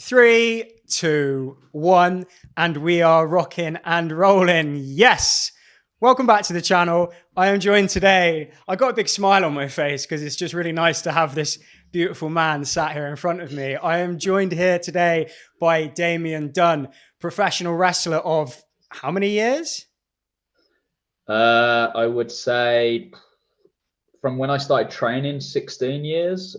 Three, two, one, and we are rocking and rolling. Yes. Welcome back to the channel. I am joined today. I got a big smile on my face because it's just really nice to have this beautiful man sat here in front of me. I am joined here today by Damian Dunne, professional wrestler of how many years? I would say from when I started training, 16 years,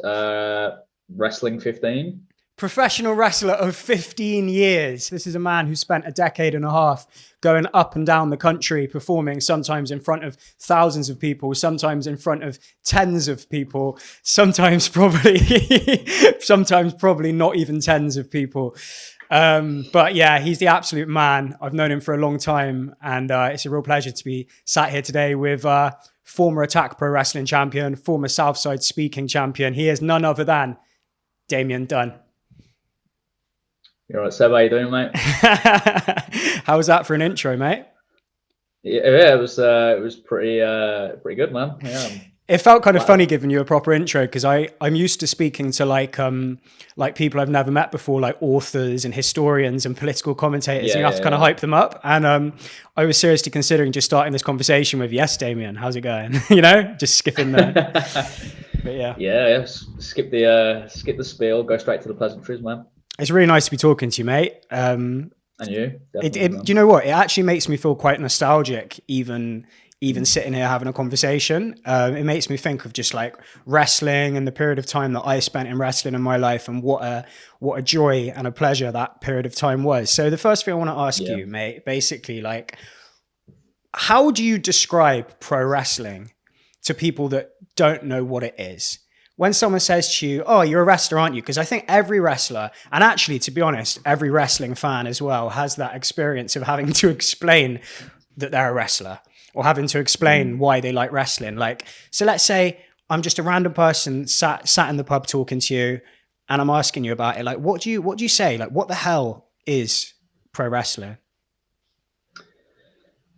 wrestling 15. Professional wrestler of 15 years. This is a man who spent a decade and a half going up and down the country, performing sometimes in front of thousands of people, sometimes in front of tens of people, sometimes probably not even tens of people. But yeah, he's the absolute man. I've known him for a long time, and it's a real pleasure to be sat here today with former Attack Pro Wrestling champion, former Southside Speaking champion. He is none other than Damian Dunne. You're right, Seb. How you doing, mate? How was that for an intro, mate? Yeah, it was pretty good, man. Yeah. It felt kind of funny giving you a proper intro because I'm used to speaking to like people I've never met before, like authors and historians and political commentators. Yeah, you have to kind of hype them up. And I was seriously considering just starting this conversation with, "Yes, Damian, how's it going?" just skipping the. But yeah. Skip the spiel, go straight to the pleasantries, man. It's really nice to be talking to you, mate. And you? Do you know what? It actually makes me feel quite nostalgic, even sitting here having a conversation. It makes me think of just like wrestling and the period of time that I spent in wrestling in my life, and what a joy and a pleasure that period of time was. So the first thing I want to ask you, mate, basically, like, how do you describe pro wrestling to people that don't know what it is? When someone says to you, "Oh, you're a wrestler, aren't you?" Because I think every wrestler, and actually, to be honest, every wrestling fan as well, has that experience of having to explain that they're a wrestler, or having to explain why they like wrestling. Like, so let's say I'm just a random person sat in the pub talking to you, and I'm asking you about it. Like, what do you say? Like, what the hell is pro wrestling?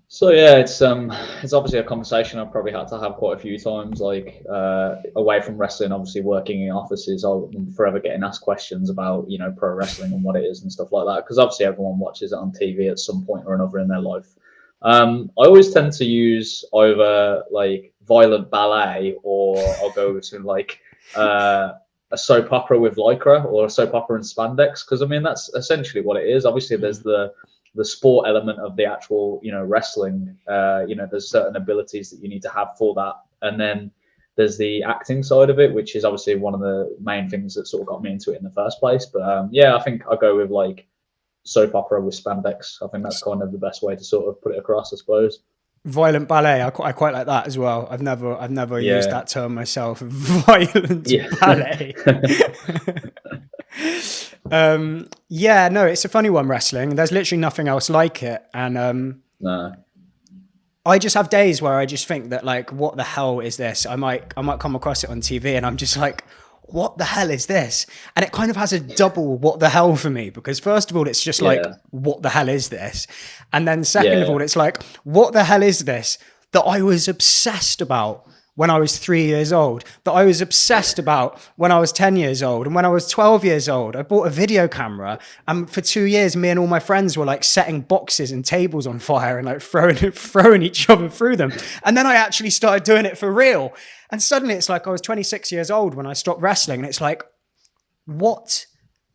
So yeah, it's obviously a conversation I've probably had to have quite a few times. Like away from wrestling, obviously working in offices, I'm forever getting asked questions about pro wrestling and what it is and stuff like that. Because obviously everyone watches it on TV at some point or another in their life. I always tend to use either like violent ballet, or I'll go to like a soap opera with lycra, or a soap opera in spandex. Because I mean that's essentially what it is. Obviously there's the sport element of the actual, wrestling. There's certain abilities that you need to have for that. And then there's the acting side of it, which is obviously one of the main things that sort of got me into it in the first place. But I think I'll go with like soap opera with spandex. I think that's kind of the best way to sort of put it across, I suppose. Violent ballet, I quite like that as well. I've never used that term myself. Violent ballet. No, it's a funny one, wrestling. There's literally nothing else like it. And no. I just have days where I just think that, like, what the hell is this? I might come across it on TV and I'm just like, what the hell is this? And it kind of has a double what the hell for me, because first of all, it's just like, what the hell is this? And then second of all, it's like, what the hell is this that I was obsessed about when I was 3 years old, that I was obsessed about when I was 10 years old, and when I was 12 years old? I bought a video camera, and for 2 years, me and all my friends were like setting boxes and tables on fire and like throwing each other through them. And then I actually started doing it for real. And suddenly it's like I was 26 years old when I stopped wrestling. And it's like, what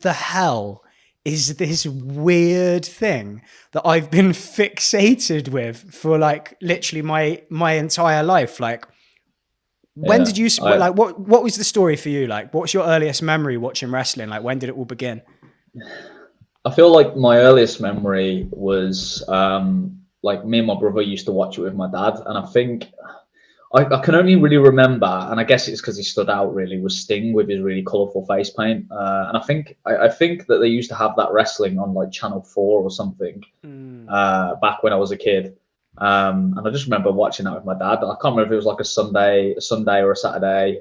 the hell is this weird thing that I've been fixated with for like literally my entire life? Like, when did you, like, what was the story for you? Like, what's your earliest memory watching wrestling? Like, when did it all begin? I feel like my earliest memory was like me and my brother used to watch it with my dad. And I think I can only really remember, and I guess it's because he stood out really, was Sting with his really colourful face paint. And I think that they used to have that wrestling on like Channel 4 or something back when I was a kid. And I just remember watching that with my dad. I can't remember if it was like a Sunday or a Saturday,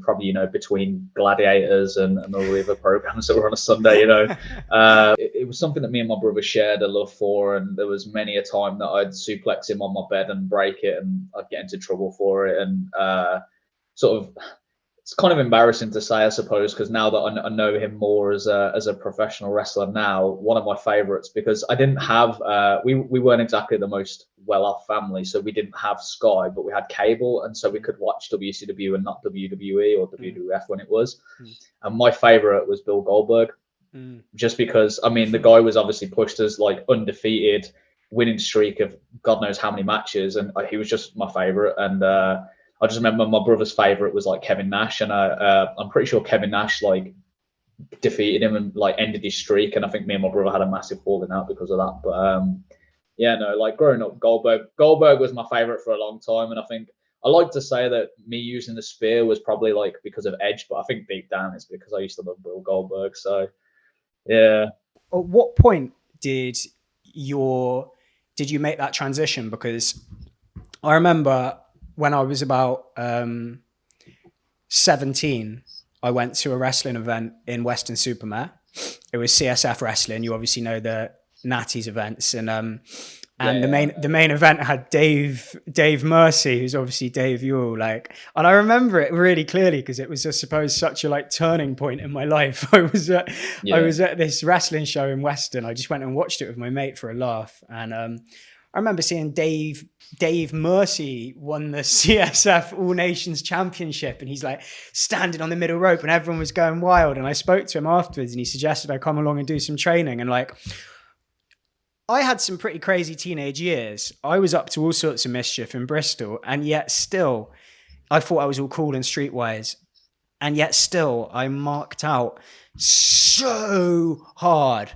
probably, between Gladiators and all the other programs that were on a Sunday, It was something that me and my brother shared a love for, and there was many a time that I'd suplex him on my bed and break it, and I'd get into trouble for it. And sort of it's kind of embarrassing to say, I suppose, because now that I know him more as a professional wrestler now, one of my favorites, because I didn't have we weren't exactly the most well-off family, so we didn't have Sky, but we had cable, and so we could watch WCW and not WWE or WWF when it was. And my favorite was Bill Goldberg, just because, I mean, the guy was obviously pushed as like undefeated, winning streak of God knows how many matches, and he was just my favorite. And I just remember my brother's favorite was like Kevin Nash, and I'm pretty sure Kevin Nash like defeated him and like ended his streak. And I think me and my brother had a massive falling out because of that. But yeah, no, like growing up, Goldberg was my favorite for a long time, and I think I like to say that me using the spear was probably like because of Edge, but I think deep down it's because I used to love Bill Goldberg. So yeah. At what point did you make that transition? Because I remember when I was about 17, I went to a wrestling event in Weston-super-Mare. It was CSF wrestling. You obviously know the Natty's events, and the main event had Dave Mercy, who's obviously Dave Ewell. Like, and I remember it really clearly because it was, I suppose, such a like turning point in my life. I was at this wrestling show in Weston. I just went and watched it with my mate for a laugh, and I remember seeing Dave Mercy won the CSF All Nations Championship, and he's like standing on the middle rope and everyone was going wild. And I spoke to him afterwards and he suggested I come along and do some training. And like, I had some pretty crazy teenage years. I was up to all sorts of mischief in Bristol, and yet still I thought I was all cool and streetwise. And yet still I marked out so hard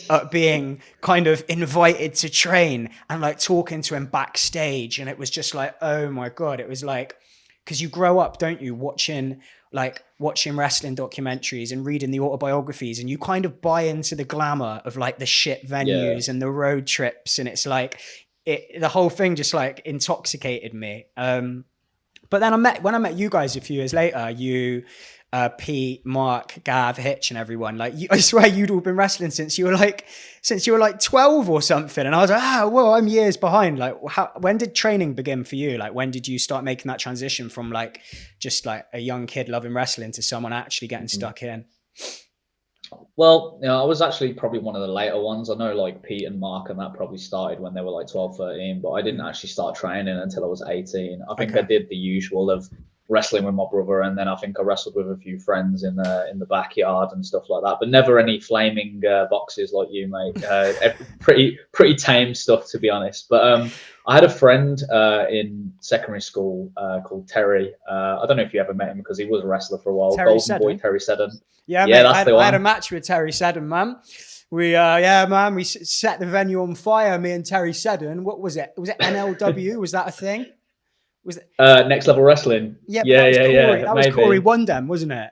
at being kind of invited to train and like talking to him backstage. And it was just like, oh my God, it was like, because you grow up, don't you, watching wrestling documentaries and reading the autobiographies, and you kind of buy into the glamour of like the shit venues and the road trips. And it's like, the whole thing just like intoxicated me. But then when I met you guys a few years later, you, Pete, Mark, Gav, Hitch, and everyone, like, I swear you'd all been wrestling since you were like 12 or something. And I was like, well, I'm years behind. Like, when did training begin for you? Like, when did you start making that transition from like just like a young kid loving wrestling to someone actually getting stuck in? Well, I was actually probably one of the later ones. I know like Pete and Mark and that probably started when they were like 12, 13, but I didn't actually start training until I was 18. I think I did the usual of wrestling with my brother, and then I think I wrestled with a few friends in the backyard and stuff like that, but never any flaming boxes like you, mate. Pretty tame stuff, to be honest. But I had a friend in secondary school called Terry. I don't know if you ever met him because he was a wrestler for a while. Golden Boy Terry Seddon. Yeah, mate, I had a match with Terry Seddon, man. We we set the venue on fire, me and Terry Seddon. What was it? Was it NLW? Was that a thing? Was it Next Level Wrestling? Yeah. That was Corey Wondem, wasn't it?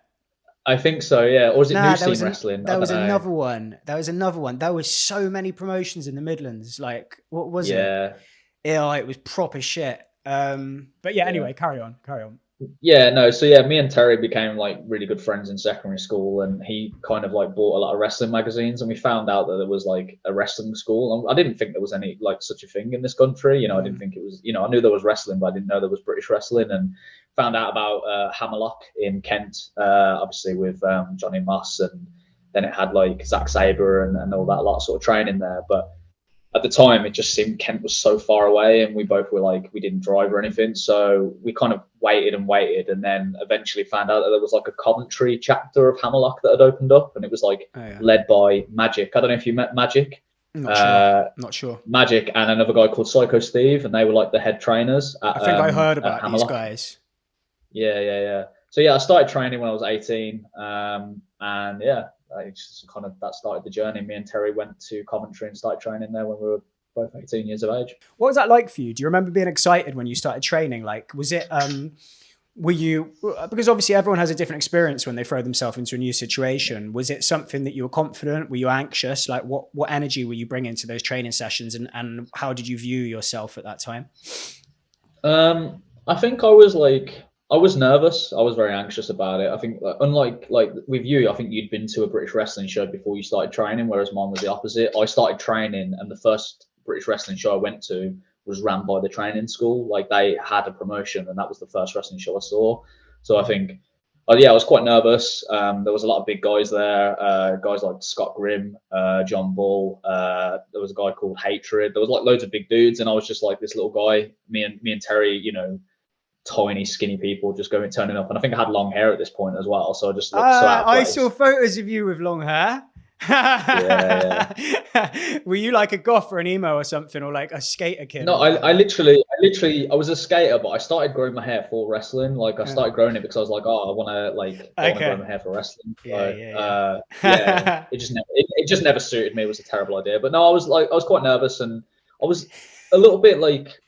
I think so, yeah. Or was it New Scene Wrestling? There was another one. There was so many promotions in the Midlands. Like, what was it? Yeah, it was proper shit. But yeah, anyway, carry on. Yeah, no, so yeah, me and Terry became like really good friends in secondary school, and he kind of like bought a lot of wrestling magazines, and we found out that there was like a wrestling school. And I didn't think there was any like such a thing in this country, I didn't think it was, I knew there was wrestling, but I didn't know there was British wrestling. And found out about Hammerlock in Kent, obviously with Johnny Moss, and then it had like Zack Sabre and all that lot of sort of training there. But at the time, it just seemed Kent was so far away, and we both were like, we didn't drive or anything. So we kind of waited, and then eventually found out that there was like a Coventry chapter of Hammerlock that had opened up, and it was like led by Magic. I don't know if you met Magic. Not sure. Magic and another guy called Psycho Steve, and they were like the head trainers. I think I heard about these guys. Yeah. So yeah, I started training when I was 18, and yeah. It's just kind of that started the journey. Me and Terry went to Coventry and started training there when we were both 18 years of age. What was that like for you? Do you remember being excited when you started training? Like, was it, were you, because obviously everyone has a different experience when they throw themselves into a new situation. Was it something that you were confident? Were you anxious? Like, what energy were you bringing to those training sessions, and how did you view yourself at that time? I think I was nervous. I was very anxious about it. I think, unlike like with you, I think you'd been to a British wrestling show before you started training, whereas mine was the opposite. I started training, and the first British wrestling show I went to was ran by the training school. Like, they had a promotion, and that was the first wrestling show I saw. So I think Yeah, I was quite nervous. There was a lot of big guys there, guys like Scott Grimm, John Bull. There was a guy called Hatred. There was like loads of big dudes, and I was just like this little guy. Me and Terry, tiny, skinny people just turning up. And I think I had long hair at this point as well, so I just looked so out of place. I saw photos of you with long hair. Yeah. Were you like a goth or an emo or something, or like a skater kid? No, I literally I was a skater, but I started growing my hair for wrestling. Like I started growing it because I was like, oh, I want to grow my hair for wrestling. Yeah. It just never suited me. It was a terrible idea. But no, I was quite nervous, and I was a little bit like,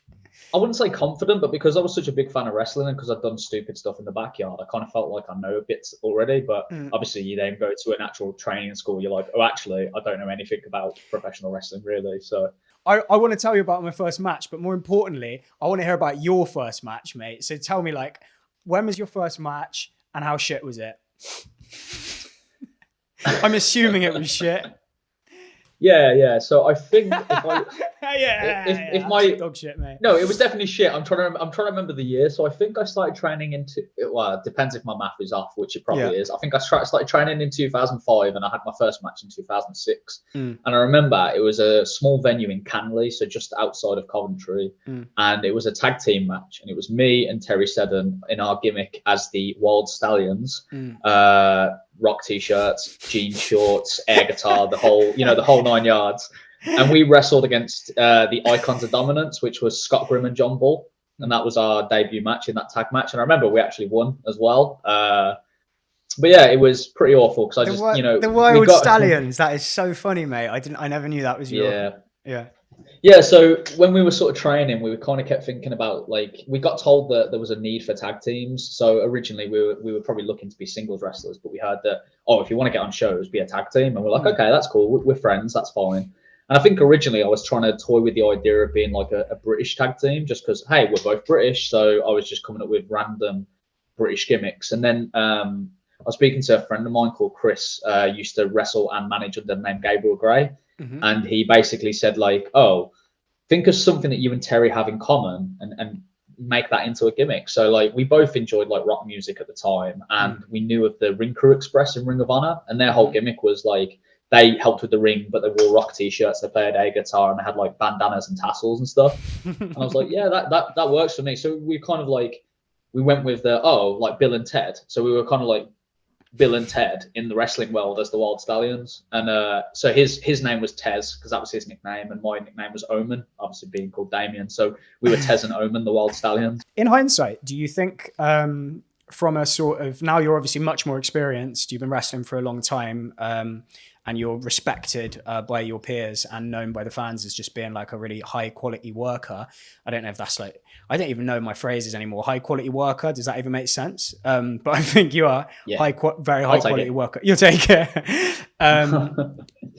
I wouldn't say confident, but because I was such a big fan of wrestling and because I'd done stupid stuff in the backyard, I kind of felt like I know a bit already. But obviously, you then go to an actual training school, you're like, oh, actually, I don't know anything about professional wrestling, really. So I want to tell you about my first match, but more importantly, I want to hear about your first match, mate. So tell me, like, when was your first match and how shit was it? I'm assuming it was shit. Yeah. So I think if my dog shit, mate. No, it was definitely shit. I'm trying to remember the year. So I think I started training it depends if my math is off, which it probably is. I think I started training in 2005, and I had my first match in 2006. And I remember it was a small venue in Canley, so just outside of Coventry, and it was a tag team match, and it was me and Terry Seddon in our gimmick as the Wild Stallions. Rock t-shirts, jean shorts, air guitar, the whole 9 yards. And we wrestled against the Icons of Dominance, which was Scott Grimm and John Bull. And that was our debut match in that tag match. And I remember we actually won as well. But yeah, it was pretty awful because the Wild Stallions. That is so funny, mate. I never knew that was your. Yeah, so when we were sort of training, we kind of kept thinking about, like, we got told that there was a need for tag teams. So originally we were probably looking to be singles wrestlers, but we heard that, if you want to get on shows, be a tag team. And we're like, okay, that's cool. We're friends. That's fine. And I think originally I was trying to toy with the idea of being like a British tag team, just because, hey, we're both British. So I was just coming up with random British gimmicks. And then I was speaking to a friend of mine called Chris, used to wrestle and manage under the name Gabriel Gray. And he basically said, like, think of something that you and Terry have in common and make that into a gimmick. So, like, we both enjoyed like rock music at the time, and we knew of the Ring Crew Express in Ring of Honor, and their whole gimmick was like they helped with the ring, but they wore rock t-shirts, they played air guitar, and they had like bandanas and tassels and stuff. And I was like, yeah, that works for me. So we kind of like, we went with like Bill and Ted. So we were kind of like Bill and Ted in the wrestling world as the Wild Stallions. And so his name was Tez, because that was his nickname, and my nickname was Omen, obviously being called Damian. So we were Tez and Omen, the Wild Stallions. In hindsight, do you think from a sort of, now you're obviously much more experienced, you've been wrestling for a long time, and you're respected by your peers and known by the fans as just being like a really high quality worker. I don't know if that's like, I don't even know my phrases anymore. High quality worker. Does that even make sense? But I think you are very high quality worker. You'll take it.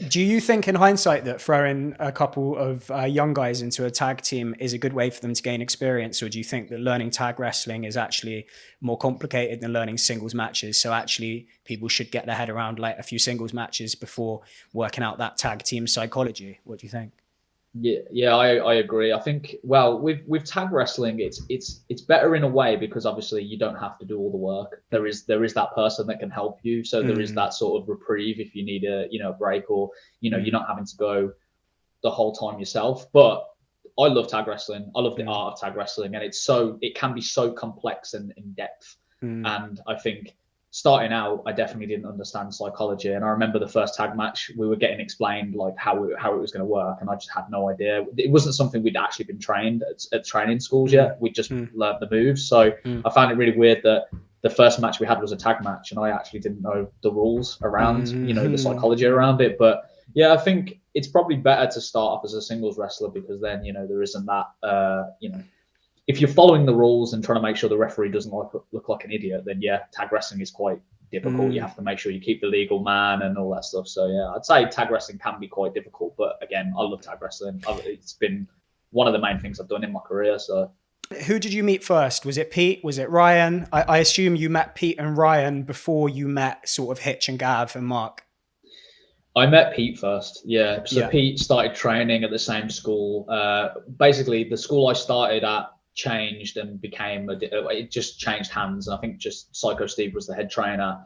Do you think in hindsight that throwing a couple of young guys into a tag team is a good way for them to gain experience? Or do you think that learning tag wrestling is actually more complicated than learning singles matches? So actually people should get their head around like a few singles matches before working out that tag team psychology. What do you think? Yeah, I agree. I think, well, with tag wrestling, it's better in a way because obviously you don't have to do all the work. There is that person that can help you, so there is that sort of reprieve if you need a break, or you're not having to go the whole time yourself. But I love tag wrestling. I love the art of tag wrestling, and it can be so complex and in depth. And I think, starting out, I definitely didn't understand psychology, and I remember the first tag match we were getting explained like how it was going to work, and I just had no idea. It wasn't something we'd actually been trained at training schools yet. We just learned the moves, so I found it really weird that the first match we had was a tag match, and I actually didn't know the rules around the psychology around it. But yeah, I think it's probably better to start off as a singles wrestler, because then there isn't that if you're following the rules and trying to make sure the referee doesn't look like an idiot, then yeah, tag wrestling is quite difficult. You have to make sure you keep the legal man and all that stuff. So yeah, I'd say tag wrestling can be quite difficult, but again, I love tag wrestling. It's been one of the main things I've done in my career. So who did you meet first? Was it Pete? Was it Ryan? I assume you met Pete and Ryan before you met sort of Hitch and Gav and Mark. I met Pete first, yeah. So Pete started training at the same school. Basically, the school I started at, changed and became it just changed hands. And I think just Psycho Steve was the head trainer.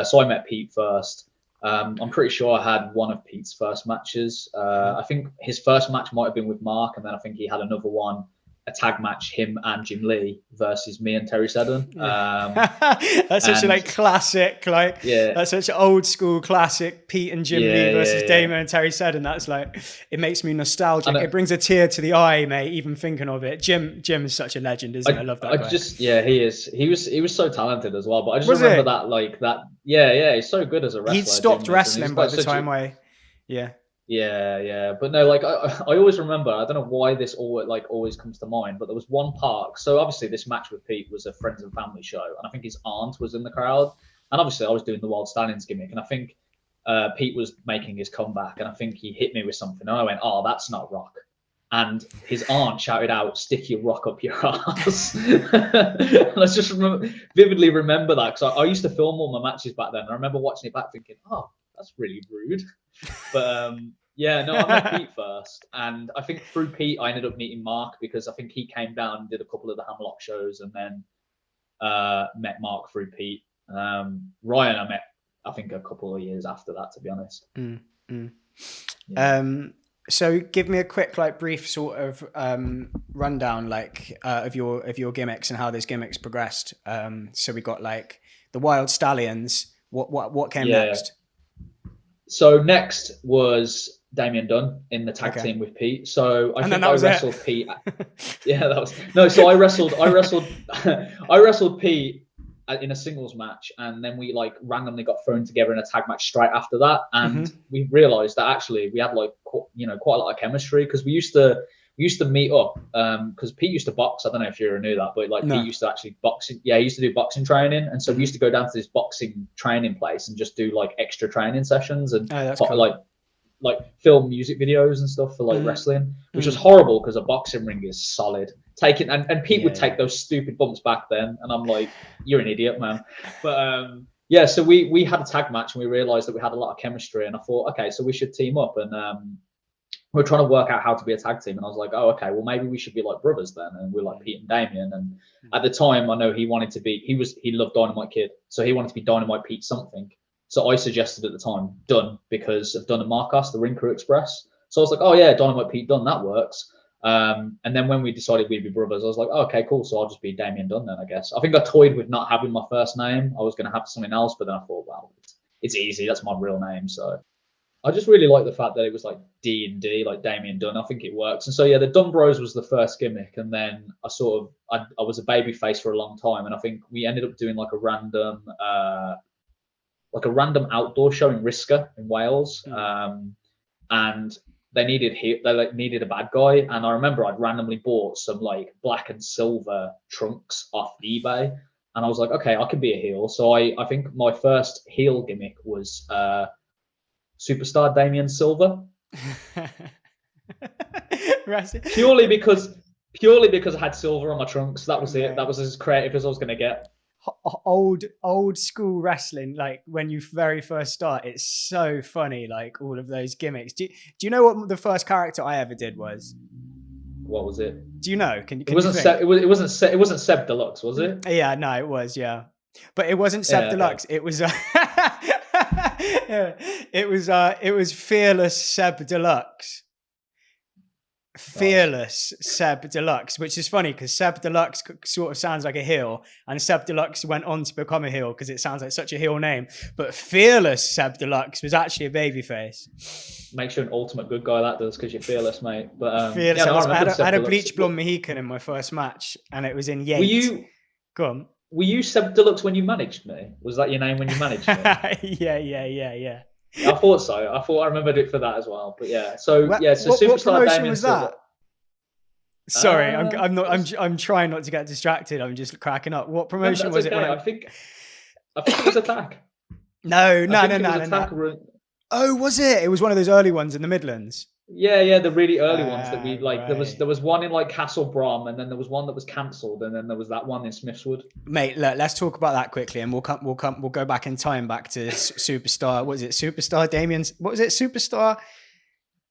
So I met Pete first. I'm pretty sure I had one of Pete's first matches. I think his first match might have been with Mark, and then I think he had another one, a tag match, him and Jim Lee versus me and Terry Seddon. That's such a like classic, like that's such an old school classic. Pete and Jim Lee versus Damian and Terry Seddon. That's like, it makes me nostalgic. It brings a tear to the eye, mate, even thinking of it. Jim is such a legend, isn't he? I love that guy. He is. He was so talented as well. But I just remember that, like that. Yeah, he's so good as a wrestler. He'd stopped wrestling by the time Yeah, but no, like I always remember. I don't know why this always comes to mind, but there was one part. So obviously, this match with Pete was a friends and family show, and I think his aunt was in the crowd. And obviously, I was doing the Wild Stallions gimmick, and I think Pete was making his comeback, and I think he hit me with something, and I went, "Oh, that's not rock." And his aunt shouted out, "Stick your rock up your ass." And I just vividly remember that, because I used to film all my matches back then. And I remember watching it back thinking, "Oh, that's really rude." But I met Pete first, and I think through Pete I ended up meeting Mark, because I think he came down and did a couple of the Hamlock shows, and then met Mark through Pete. Ryan I met, I think, a couple of years after that, to be honest. So give me a quick, like, brief sort of rundown, like, of your gimmicks and how those gimmicks progressed. So we got like the Wild Stallions. What came next? So next was Damian Dunne in the tag team with Pete. So I wrestled Pete. Yeah, that was no. So I wrestled Pete in a singles match, and then we like randomly got thrown together in a tag match straight after that. And we realized that actually we had like quite a lot of chemistry, because we used to meet up, because Pete used to box. I don't know if you ever knew that, but Pete used to actually box. Yeah, he used to do boxing training, and so we used to go down to this boxing training place and just do like extra training sessions and like film music videos and stuff for like wrestling, which was horrible because a boxing ring is solid. And Pete would take those stupid bumps back then, and I'm like, "You're an idiot, man." But so we had a tag match, and we realized that we had a lot of chemistry, and I thought, okay, so we should team up. And we're trying to work out how to be a tag team, and I was like, oh, okay, well, maybe we should be like brothers then, and we're like Pete and Damian. And at the time, I know he wanted to be, he loved Dynamite Kid, so he wanted to be Dynamite Pete something. So I suggested at the time Dunne, because of Dunne and Marcos, the Ring Crew Express. So I was like, oh yeah, Dynamite Pete Dunne, that works. And then when we decided we'd be brothers, I was like, oh, okay, cool. So I'll just be Damian Dunne then, I guess. I think I toyed with not having my first name. I was going to have something else, but then I thought, well, it's easy. That's my real name. So I just really like the fact that it was like D&D, like Damian Dunne. I think it works. And so, yeah, the Dunne Bros was the first gimmick. And then I was a baby face for a long time. And I think we ended up doing like a random outdoor show in Risca in Wales. And they needed a bad guy. And I remember I'd randomly bought some like black and silver trunks off eBay. And I was like, okay, I can be a heel. So I think my first heel gimmick was Superstar Damian Silver. purely because I had silver on my trunks. That was it. That was as creative as I was going to get. Old school wrestling, like when you very first start, it's so funny, like all of those gimmicks. Do you know what the first character I ever did was? What was it? Do you know? Can it wasn't Seb, it wasn't Seb Deluxe, was it? Yeah, no, it was, yeah. But it wasn't Seb Deluxe. Okay. It was it was Fearless Seb Deluxe. Fearless Seb Deluxe, which is funny because Seb Deluxe sort of sounds like a heel, and Seb Deluxe went on to become a heel because it sounds like such a heel name. But Fearless Seb Deluxe was actually a babyface. Makes you an ultimate good guy, that does, because you're fearless, mate. But fearless. I had a bleach blonde Mohican in my first match, and it was in Yates. Go on. Were you Seb Deluxe when you managed me? Was that your name when you managed me? Yeah. I thought so. I remembered it for that as well. But yeah, so what Superstar Damian was Silver. That? Sorry, I'm trying not to get distracted. I'm just cracking up. What promotion was it? I think it was Attack. No. Oh, was it? It was one of those early ones in the Midlands. Yeah, the really early ones that we like. Right. There was one in like Castle Brom, and then there was one that was cancelled, and then there was that one in Smithswood. Mate, look, let's talk about that quickly, and we'll go back in time back to Superstar. What was it? Superstar Damian? What was it? Superstar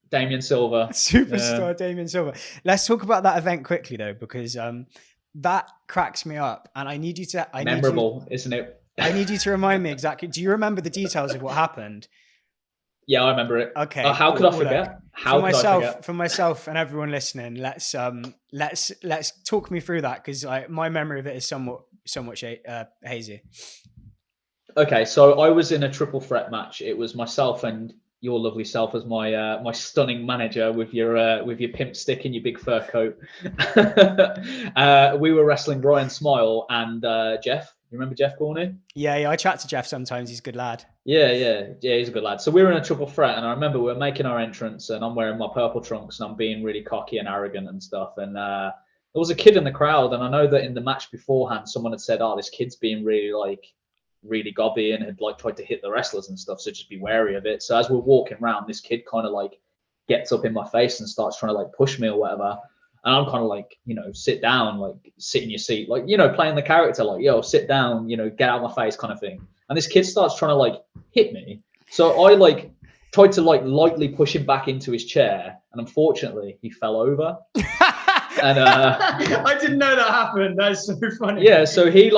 Damian Silver. Superstar Damian Silver. Let's talk about that event quickly though, because that cracks me up, and I need you to. Memorable, isn't it? I need you to remind me exactly. Do you remember the details of what happened? Yeah, I remember it. Okay. How could I forget? How could I forget? For myself and everyone listening, let's talk me through that, because my memory of it is somewhat hazy. Okay, so I was in a triple threat match. It was myself and your lovely self as my stunning manager with your pimp stick and your big fur coat. We were wrestling Ryan Smile and Jeff. You remember Jeff Gorney? Yeah, I chat to Jeff sometimes. He's a good lad. Yeah, he's a good lad. So we were in a triple threat, and I remember we were making our entrance, and I'm wearing my purple trunks, and I'm being really cocky and arrogant and stuff. And there was a kid in the crowd, and I know that in the match beforehand, someone had said, "Oh, this kid's being really gobby and had tried to hit the wrestlers and stuff, so just be wary of it." So as we're walking around, this kid kind of gets up in my face and starts trying to push me or whatever. And I'm kind of sit down, sit in your seat, playing the character, yo, sit down, get out of my face kind of thing. And this kid starts trying to hit me. So I tried to lightly push him back into his chair. And unfortunately, he fell over. And I didn't know that happened. That's so funny. Yeah, so he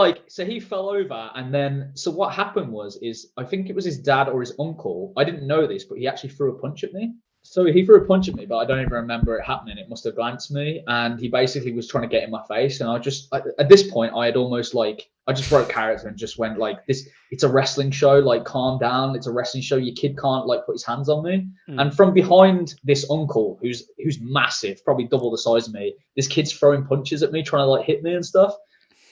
fell over, and then what happened is I think it was his dad or his uncle. I didn't know this, but he actually threw a punch at me. So he threw a punch at me, but I don't even remember it happening. It must have glanced me, and he basically was trying to get in my face. And at this point, I had almost I just broke character and just went this. It's a wrestling show. Calm down. It's a wrestling show. Your kid can't put his hands on me. And from behind this uncle, who's massive, probably double the size of me, this kid's throwing punches at me, trying to hit me and stuff.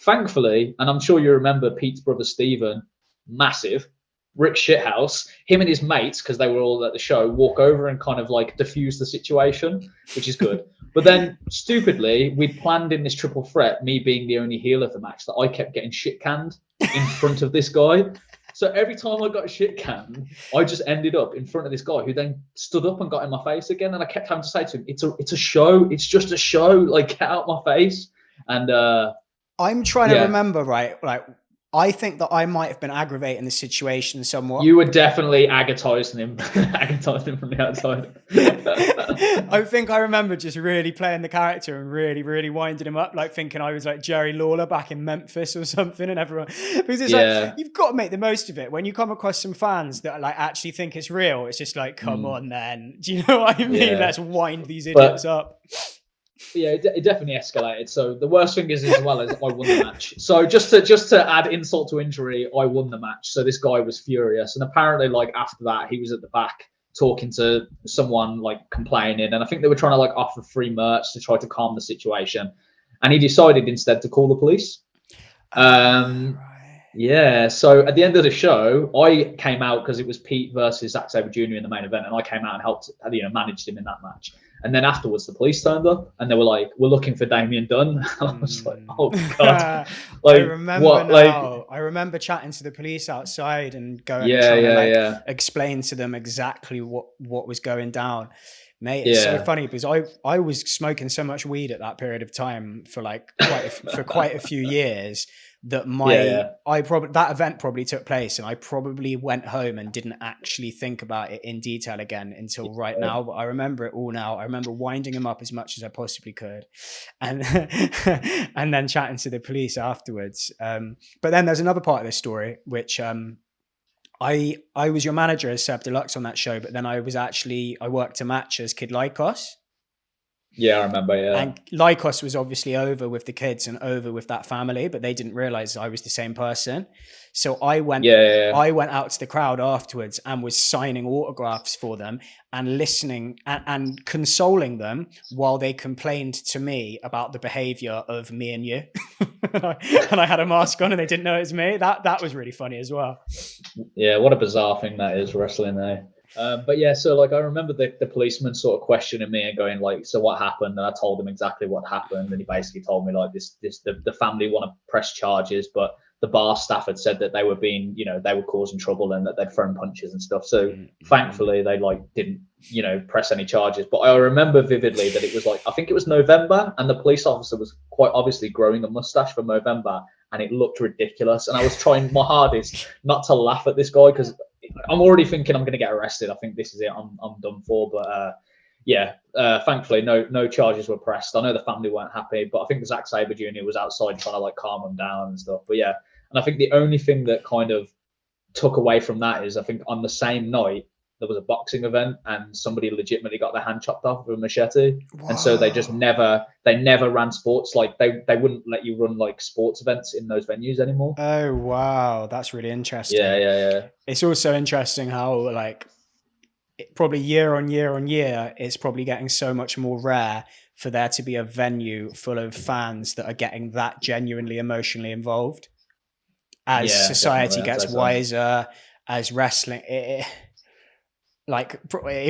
Thankfully, and I'm sure you remember Pete's brother Stephen, massive. Rick Shithouse, him and his mates, because they were all at the show, walk over and kind of diffuse the situation, which is good. But then, stupidly, we'd planned in this triple threat, me being the only heel of the match, that I kept getting shit canned in front of this guy. So every time I got shit canned, I just ended up in front of this guy, who then stood up and got in my face again. And I kept having to say to him, "It's a show. It's just a show. Get out my face." And I'm trying to remember, right? I think that I might have been aggravating the situation somewhat. You were definitely agonizing him from the outside. I think I remember just really playing the character and really, really winding him up, thinking I was Jerry Lawler back in Memphis or something, and everyone, because it's you've got to make the most of it. When you come across some fans that actually think it's real, it's just come on then. Do you know what I mean? Yeah. Let's wind these idiots up. Yeah, it definitely escalated. So the worst thing is, as well, as I won the match. So just to add insult to injury, I won the match. So this guy was furious, and apparently, after that, he was at the back talking to someone, complaining, and I think they were trying to offer free merch to try to calm the situation. And he decided instead to call the police. Yeah. So at the end of the show, I came out because it was Pete versus Zack Sabre Jr. in the main event, and I came out and helped, managed him in that match. And then afterwards, the police turned up, and they were "We're looking for Damian Dunne." I was "Oh God!" I remember now. I remember chatting to the police outside and going and trying to explain to them exactly what was going down. Mate, it's so funny because I was smoking so much weed at that period of time for quite a few years that that event probably took place, and I probably went home and didn't actually think about it in detail again until right now. But I remember it all now. I remember winding him up as much as I possibly could, and and then chatting to the police afterwards. But then there's another part of this story which I was your manager as Seb Deluxe on that show, but then I worked a match as Kid Lycos. Yeah, I remember, yeah. And Lycos was obviously over with the kids and over with that family, but they didn't realize I was the same person. So I went out to the crowd afterwards and was signing autographs for them and listening and consoling them while they complained to me about the behavior of me and you. And I had a mask on and they didn't know it was me. That was really funny as well. Yeah, what a bizarre thing that is, wrestling there. But yeah, so I remember the policeman sort of questioning me and going so what happened? And I told him exactly what happened, and he basically told me the family want to press charges, but the bar staff had said that they were being, they were causing trouble and that they'd thrown punches and stuff. So thankfully they didn't, press any charges. But I remember vividly that it was I think it was November, and the police officer was quite obviously growing a mustache for November, and it looked ridiculous. And I was trying my hardest not to laugh at this guy because I'm already thinking I'm going to get arrested. I think this is it. I'm done for. But Thankfully, no charges were pressed. I know the family weren't happy, but I think Zack Sabre Jr. was outside trying to like calm them down and stuff. But yeah, and I think the only thing that kind of took away from that is I think on the same night there was a boxing event and somebody legitimately got their hand chopped off with a machete. Whoa. And so they just never ran sports. Like they wouldn't let you run like sports events in those venues anymore. Oh wow, that's really interesting. Yeah. It's also interesting how like probably year on year, it's probably getting so much more rare for there to be a venue full of fans that are getting that genuinely emotionally involved. As society gets wiser, as wrestling, it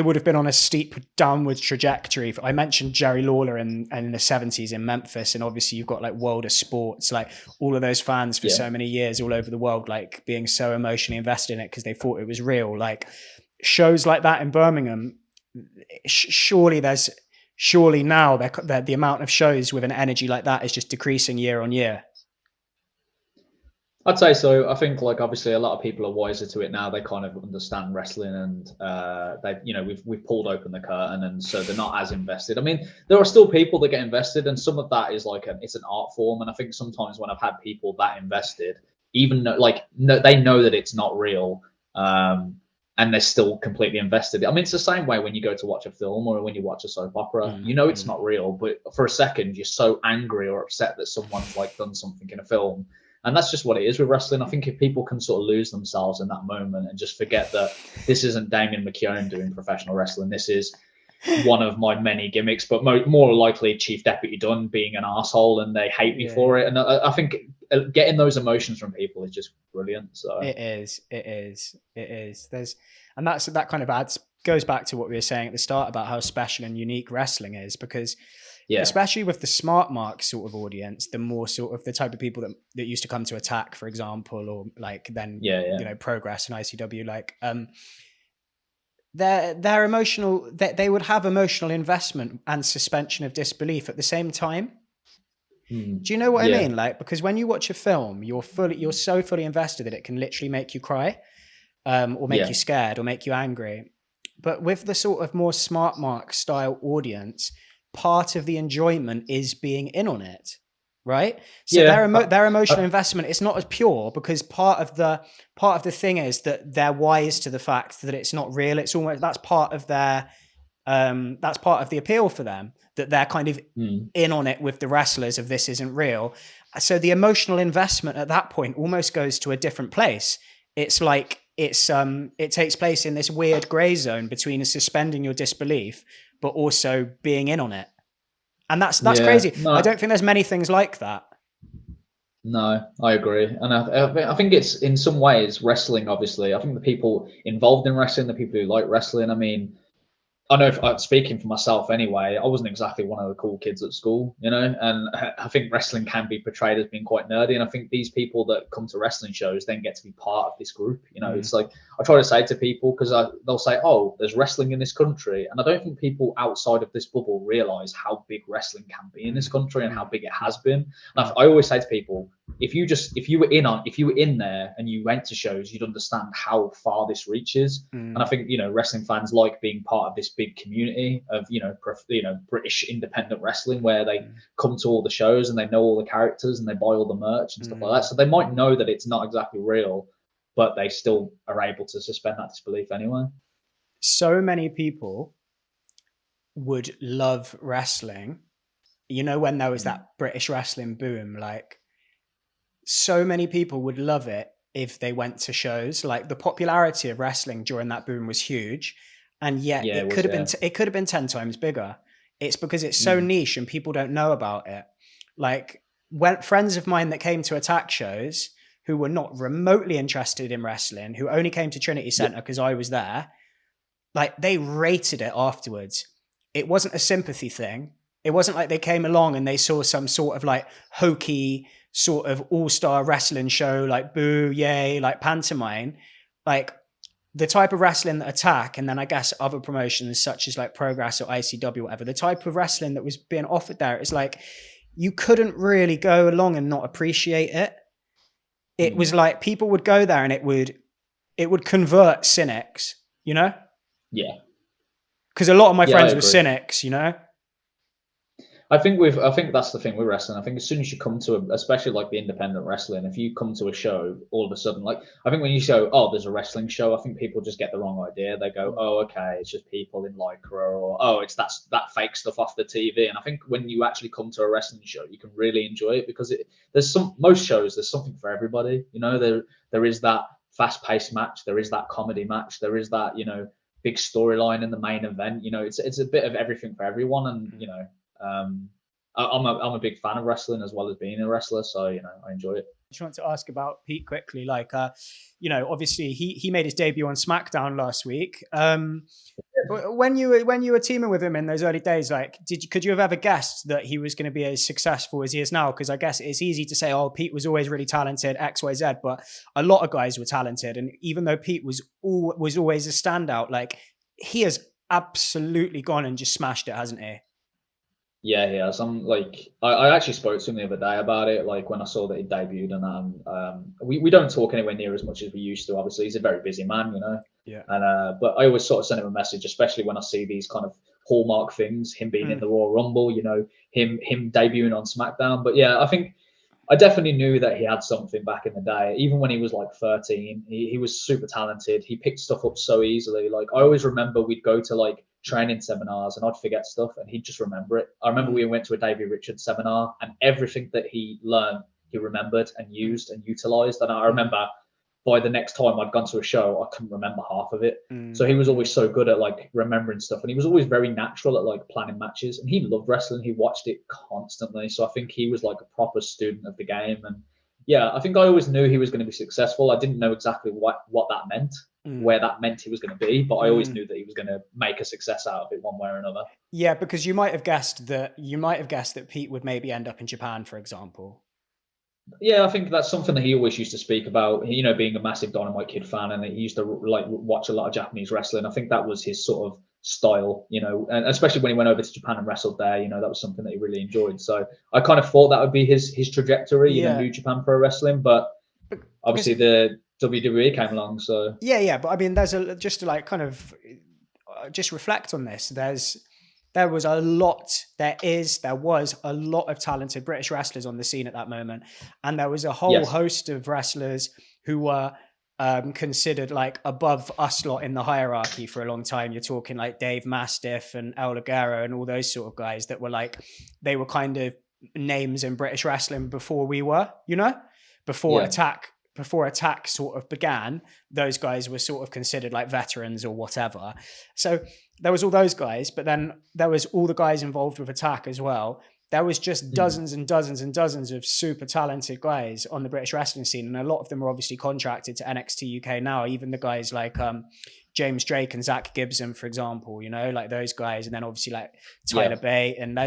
would have been on a steep downward trajectory. I mentioned Jerry Lawler in the 70s in Memphis, and obviously you've got like World of Sports, like all of those fans for so many years all over the world, like being so emotionally invested in it because they thought it was real. Like shows like that in Birmingham, surely now the amount of shows with an energy like that is just decreasing year on year. I'd say so. I think like obviously a lot of people are wiser to it now. They kind of understand wrestling, and we've pulled open the curtain, and so they're not as invested. I mean, there are still people that get invested, and some of that is like it's an art form. And I think sometimes when I've had people that invested, even though they know that it's not real, and they're still completely invested. I mean, it's the same way when you go to watch a film or when you watch a soap opera. You know it's not real, but for a second you're so angry or upset that someone's like done something in a film. And that's just what it is with wrestling. I think if people can sort of lose themselves in that moment and just forget that this isn't Damian McKeown doing professional wrestling, this is one of my many gimmicks, but more likely Chief Deputy Dunne being an asshole and they hate me for it. And I think getting those emotions from people is just brilliant. So it is. That kind of goes back to what we were saying at the start about how special and unique wrestling is, because especially with the smart mark sort of audience, the more sort of the type of people that used to come to Attack, for example, or like then Progress and ICW, like they're emotional, they would have emotional investment and suspension of disbelief at the same time. Do you know what I mean? Like, because when you watch a film, you're so fully invested that it can literally make you cry, or make you scared or make you angry. But with the sort of more smart mark style audience, part of the enjoyment is being in on it, right? So their emotional investment, it's not as pure, because part of the thing is that they're wise to the fact that it's not real. It's almost that's part of the appeal for them, that they're kind of in on it with the wrestlers of this isn't real. So the emotional investment at that point almost goes to a different place. It's like it takes place in this weird gray zone between suspending your disbelief but also being in on it. And that's crazy. No. I don't think there's many things like that. No, I agree. And I think it's in some ways wrestling, obviously. I think the people involved in wrestling, the people who like wrestling, I mean, I know speaking for myself anyway, I wasn't exactly one of the cool kids at school, and I think wrestling can be portrayed as being quite nerdy. And I think these people that come to wrestling shows then get to be part of this group. It's like I try to say to people, because they'll say, oh, there's wrestling in this country. And I don't think people outside of this bubble realize how big wrestling can be in this country and how big it has been. And I always say to people, if you were in there and you went to shows, you'd understand how far this reaches. And I think wrestling fans like being part of this big community of British independent wrestling, where they come to all the shows and they know all the characters and they buy all the merch and stuff like that. So they might know that it's not exactly real, but they still are able to suspend that disbelief anyway. So many people would love wrestling. When there was that British wrestling boom, like so many people would love it if they went to shows. Like the popularity of wrestling during that boom was huge. And yet it could have been 10 times bigger. It's because it's so niche and people don't know about it. Like when friends of mine that came to Attack shows who were not remotely interested in wrestling, who only came to Trinity Center because I was there, like they rated it afterwards. It wasn't a sympathy thing. It wasn't like they came along and they saw some sort of like hokey sort of all-star wrestling show, like boo, yay, like pantomime. Like the type of wrestling that Attack, and then I guess other promotions such as like Progress or ICW, whatever, the type of wrestling that was being offered there, it's like you couldn't really go along and not appreciate it. It was like people would go there and it would convert cynics, Yeah. Because a lot of my Yeah, I friends were agree. cynics, you know? I think that's the thing with wrestling. I think as soon as you come to especially like the independent wrestling, if you come to a show, all of a sudden, like I think when you show, oh, there's a wrestling show, I think people just get the wrong idea. They go, oh, okay, it's just people in lycra, or oh, it's that fake stuff off the TV. And I think when you actually come to a wrestling show, you can really enjoy it because there's most shows there's something for everybody. You know, there is that fast-paced match, there is that comedy match, there is that big storyline in the main event. It's a bit of everything for everyone, and I'm a big fan of wrestling as well as being a wrestler, so I enjoy it. I just want to ask about Pete quickly. Like, obviously he made his debut on SmackDown last week. When you were teaming with him in those early days, like, could you have ever guessed that he was going to be as successful as he is now? Because I guess it's easy to say, oh, Pete was always really talented, X, Y, Z, but a lot of guys were talented, and even though Pete was always a standout, like he has absolutely gone and just smashed it, hasn't he? Yeah, he has. I actually spoke to him the other day about it, like when I saw that he debuted, and we don't talk anywhere near as much as we used to. Obviously, he's a very busy man. Yeah. And but I always sort of send him a message, especially when I see these kind of hallmark things, him being in the Royal Rumble, him debuting on SmackDown. But yeah, I think I definitely knew that he had something back in the day. Even when he was like 13, he was super talented. He picked stuff up so easily. Like I always remember we'd go to like training seminars and I'd forget stuff and he'd just remember it. I remember we went to a Davey Richards seminar and everything that he learned, he remembered and used and utilized. And I remember by the next time I'd gone to a show, I couldn't remember half of it. So he was always so good at like remembering stuff, and he was always very natural at like planning matches, and he loved wrestling. He watched it constantly. So I think he was like a proper student of the game. And yeah, I think I always knew he was going to be successful. I didn't know exactly what that meant, where that meant he was going to be, but I always knew that he was going to make a success out of it one way or another. Yeah, because you might have guessed that Pete would maybe end up in Japan, for example. Yeah, I think that's something that he always used to speak about, being a massive Dynamite Kid fan, and he used to like watch a lot of Japanese wrestling. I think that was his sort of style, and especially when he went over to Japan and wrestled there, that was something that he really enjoyed. So I kind of thought that would be his trajectory, New Japan Pro Wrestling, but obviously the WWE came along. So yeah, but I mean, there's just to like kind of just reflect on this. There was a lot of talented British wrestlers on the scene at that moment. And there was a whole host of wrestlers who were considered like above us lot in the hierarchy for a long time. You're talking like Dave Mastiff and El Ligero and all those sort of guys that were like, they were kind of names in British wrestling before we were, before Attack sort of began. Those guys were sort of considered like veterans or whatever. So there was all those guys, but then there was all the guys involved with Attack as well. There was just dozens and dozens and dozens of super talented guys on the British wrestling scene. And a lot of them are obviously contracted to NXT UK now. Even the guys like James Drake and Zach Gibson, for example, like those guys. And then obviously like Tyler Bate and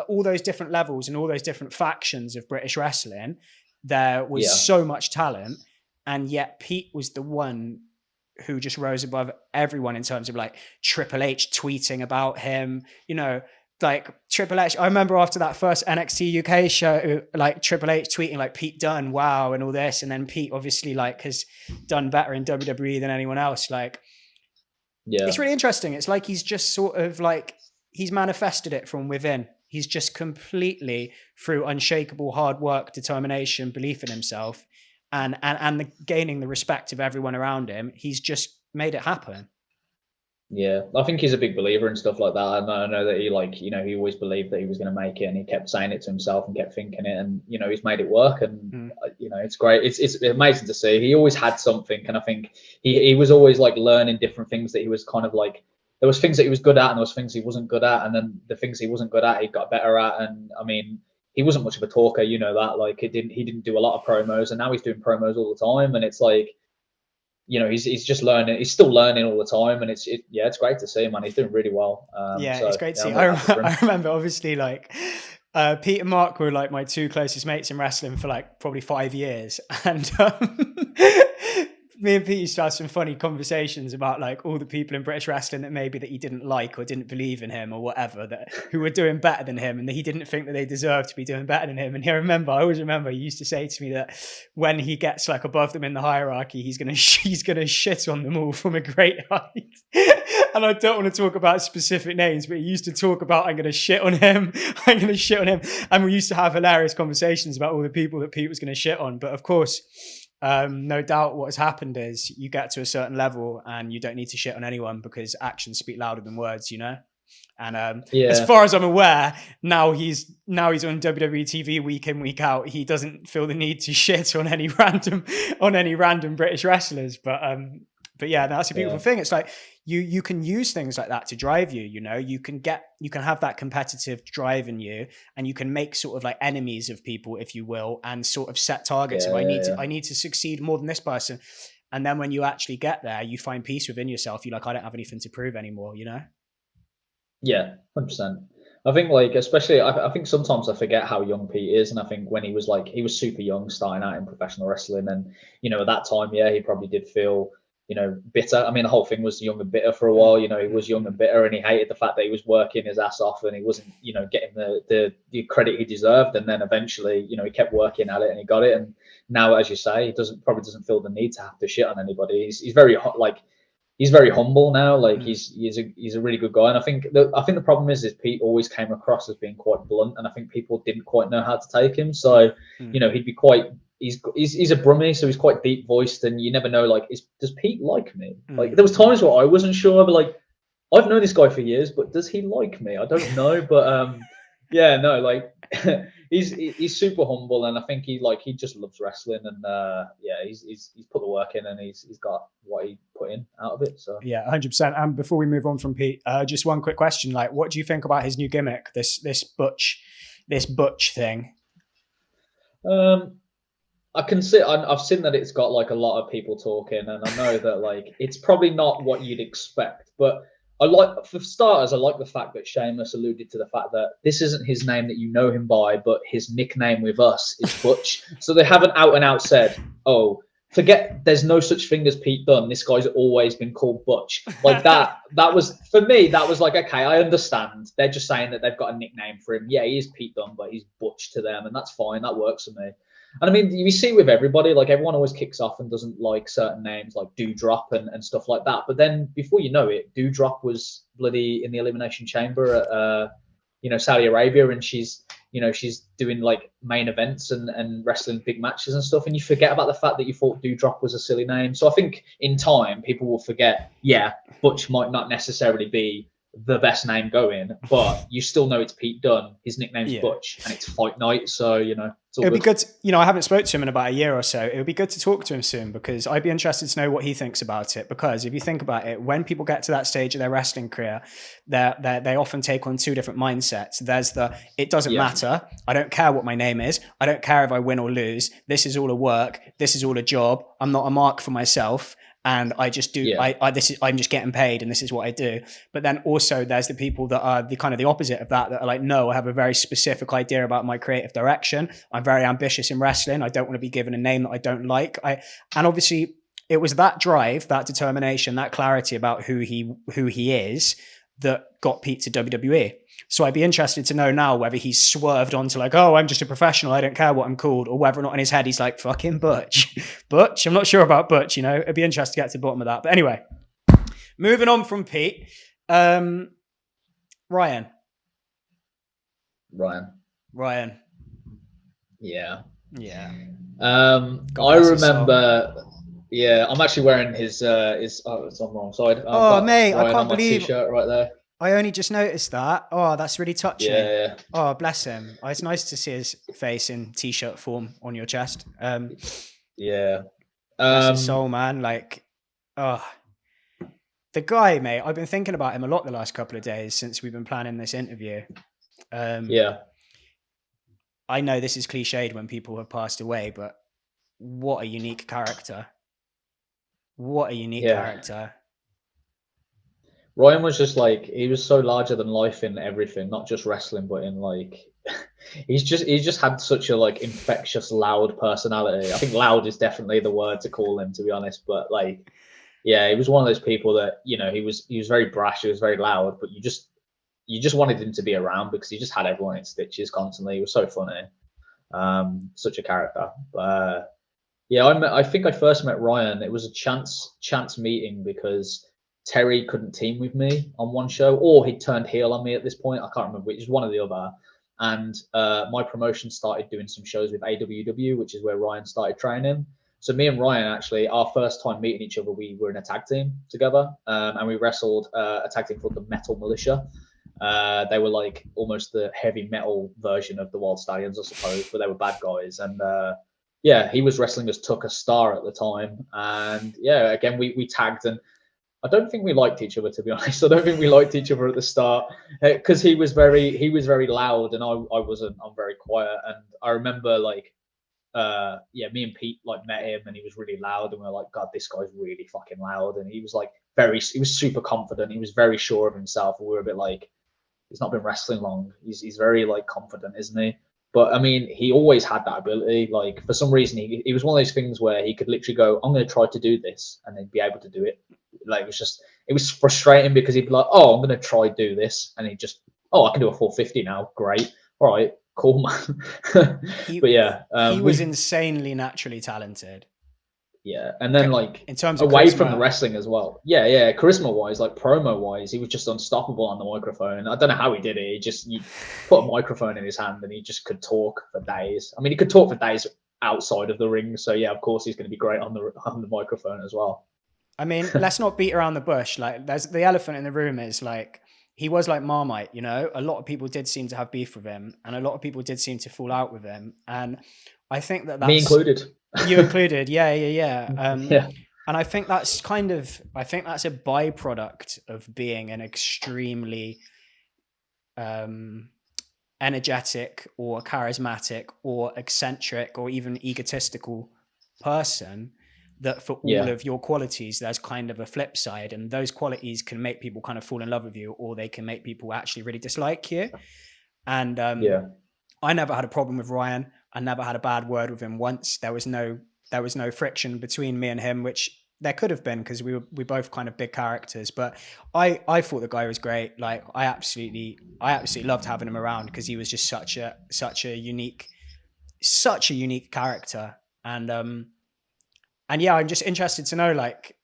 all those different levels and all those different factions of British wrestling. There was so much talent, and yet Pete was the one who just rose above everyone in terms of like Triple H tweeting about him, like Triple H. I remember after that first NXT UK show, like Triple H tweeting like Pete Dunne, wow, and all this. And then Pete obviously like has done better in WWE than anyone else. Like, it's really interesting. It's like he's just sort of like, he's manifested it from within. He's just completely, through unshakable hard work, determination, belief in himself, and gaining the respect of everyone around him, he's just made it happen. Yeah, I think he's a big believer in stuff like that. I know that he he always believed that he was going to make it, and he kept saying it to himself and kept thinking it, and he's made it work, and it's great. It's amazing to see. He always had something, and I think he was always like learning different things that he was kind of like. There was things that he was good at and there was things he wasn't good at. And then the things he wasn't good at, he got better at. And I mean, he wasn't much of a talker, that, like he didn't do a lot of promos, and now he's doing promos all the time. And it's like, he's just learning. He's still learning all the time. And it's great to see, man. He's doing really well. It's great to see. I remember obviously like, Pete and Mark were like my two closest mates in wrestling for like probably 5 years. And me and Pete used to have some funny conversations about like all the people in British wrestling that maybe that he didn't like or didn't believe in him or whatever, that who were doing better than him, and that he didn't think that they deserved to be doing better than him. And I always remember he used to say to me that when he gets like above them in the hierarchy, he's gonna shit on them all from a great height. And I don't want to talk about specific names, but he used to talk about, I'm going to shit on him. I'm going to shit on him. And we used to have hilarious conversations about all the people that Pete was going to shit on. But of course, no doubt what has happened is you get to a certain level and you don't need to shit on anyone because actions speak louder than words, you know? And as far as I'm aware, now he's on WWE TV week in, week out. He doesn't feel the need to shit on any random British wrestlers. But yeah, that's a beautiful thing. It's like you can use things like that to drive you, you know, you can have that competitive drive in you, and you can make sort of like enemies of people, if you will, and sort of set targets. I need to succeed more than this person. And then when you actually get there, you find peace within yourself. You're like, I don't have anything to prove anymore, you know? Yeah, 100%. I think like, especially, I think sometimes I forget how young Pete is. And I think when he was super young, starting out in professional wrestling. And, you know, at that time, yeah, he probably did feel, you know, bitter. I mean, the whole thing was young and bitter for a while. You know, he was young and bitter, and he hated the fact that he was working his ass off and he wasn't, you know, getting the credit he deserved. And then eventually, you know, he kept working at it and he got it. And now, as you say, he probably doesn't feel the need to have to shit on anybody. He's very he's very humble now. Like he's a really good guy. And I think the problem is Pete always came across as being quite blunt, and I think people didn't quite know how to take him. So you know, he'd be quite. He's a Brummie, so he's quite deep voiced, and you never know. Like, does Pete like me? Like, there was times where I wasn't sure, but like, I've known this guy for years, but does he like me? I don't know, but yeah, no, like, he's super humble, and I think he just loves wrestling, and yeah, he's put the work in, and he's got what he put in out of it. So yeah, 100%. And before we move on from Pete, just one quick question: like, what do you think about his new gimmick? This butch thing. I can see. I've seen that it's got like a lot of people talking, and I know that like it's probably not what you'd expect. But for starters, I like the fact that Sheamus alluded to the fact that this isn't his name that you know him by, but his nickname with us is Butch. So they haven't out and out said, "Oh, forget there's no such thing as Pete Dunne. This guy's always been called Butch." Like that was, for me, that was like, okay, I understand. They're just saying that they've got a nickname for him. Yeah, he is Pete Dunne, but he's Butch to them, and that's fine. That works for me. And I mean, you see with everybody, like everyone always kicks off and doesn't like certain names like Dewdrop and stuff like that. But then before you know it, Dewdrop was bloody in the Elimination Chamber at, you know, Saudi Arabia, and she's doing like main events and wrestling big matches and stuff. And you forget about the fact that you thought Dewdrop was a silly name. So I think in time, people will forget, yeah, Butch might not necessarily be the best name going, but you still know it's Pete Dunne. His nickname's Butch, and it's Fight Night, so you know it's all it'll be good. You know, I haven't spoke to him in about a year or so. It would be good to talk to him soon, because I'd be interested to know what he thinks about it. Because if you think about it, when people get to that stage of their wrestling career, they often take on two different mindsets. There's it doesn't matter. I don't care what my name is. I don't care if I win or lose. This is all a work. This is all a job. I'm not a mark for myself. And I just do. I'm just getting paid, and this is what I do. But then also, there's the people that are the kind of the opposite of that. That are like, no, I have a very specific idea about my creative direction. I'm very ambitious in wrestling. I don't want to be given a name that I don't like. And obviously, it was that drive, that determination, that clarity about who he is that got Pete to WWE. So I'd be interested to know now whether he's swerved onto like, oh, I'm just a professional, I don't care what I'm called, or whether or not in his head he's like, fucking Butch. Butch? I'm not sure about Butch, you know? It'd be interesting to get to the bottom of that. But anyway, moving on from Pete, Ryan. Yeah. God I bless his soul. remember. Yeah, I'm actually wearing his. Oh, it's on the wrong side. Oh, mate, I can't believe. T-shirt right there. I only just noticed that. Oh, that's really touching. Yeah. Oh, bless him. Oh, it's nice to see his face in t-shirt form on your chest. Yeah. Bless his soul, man. Like, oh, the guy, mate. I've been thinking about him a lot the last couple of days since we've been planning this interview. Yeah. I know this is cliched when people have passed away, but what a unique character. What a unique character. Ryan was just like, he was so larger than life in everything, not just wrestling, but in like he's just had such a like infectious, loud personality. I think loud is definitely the word to call him, to be honest. But like, yeah, he was one of those people that he was very brash, he was very loud, but you just wanted him to be around because he just had everyone in stitches constantly. He was so funny, such a character. But yeah, I think I first met Ryan. It was a chance meeting because Terry couldn't team with me on one show, or he turned heel on me at this point. I can't remember which, one or the other. And my promotion started doing some shows with AWW, which is where Ryan started training. So me and Ryan, actually, our first time meeting each other, we were in a tag team together, and we wrestled a tag team called the Metal Militia. They were like almost the heavy metal version of the Wild Stallions, I suppose, but they were bad guys. And yeah, he was wrestling as Tucker Star at the time. And yeah, again, we tagged, and I don't think we liked each other, to be honest. I don't think we liked each other at the start because he was very loud and I wasn't. I'm very quiet. And I remember like yeah, me and Pete like met him and he was really loud and we were like, God, this guy's really fucking loud. And he was like he was super confident. He was very sure of himself. And we were a bit like, he's not been wrestling long. He's very like confident, isn't he? But I mean, he always had that ability. Like for some reason, he was one of those things where he could literally go, "I'm going to try to do this," and then be able to do it. Like it was frustrating because he'd be like, "Oh, I'm going to try do this," and he just, "Oh, I can do a 450 now. Great, all right, cool, man." But yeah, he was insanely naturally talented. Yeah, and then like in terms of away charisma, from the wrestling as well. Yeah, charisma wise, like promo wise, he was just unstoppable on the microphone. I don't know how he did it. You put a microphone in his hand and he just could talk for days. I mean, he could talk for days outside of the ring. So yeah, of course he's going to be great on the microphone as well. I mean, let's not beat around the bush. Like, there's the elephant in the room is like he was like Marmite. You know, a lot of people did seem to have beef with him, and a lot of people did seem to fall out with him. And I think that's me included. You included, yeah. Yeah. And I think that's a byproduct of being an extremely energetic or charismatic or eccentric or even egotistical person, that for all of your qualities, there's kind of a flip side, and those qualities can make people kind of fall in love with you, or they can make people actually really dislike you. And I never had a problem with Ryan. I never had a bad word with him once. There was no friction between me and him, which there could have been because we both kind of big characters. But I thought the guy was great. Like I absolutely loved having him around because he was just such a unique character. And yeah, I'm just interested to know, like,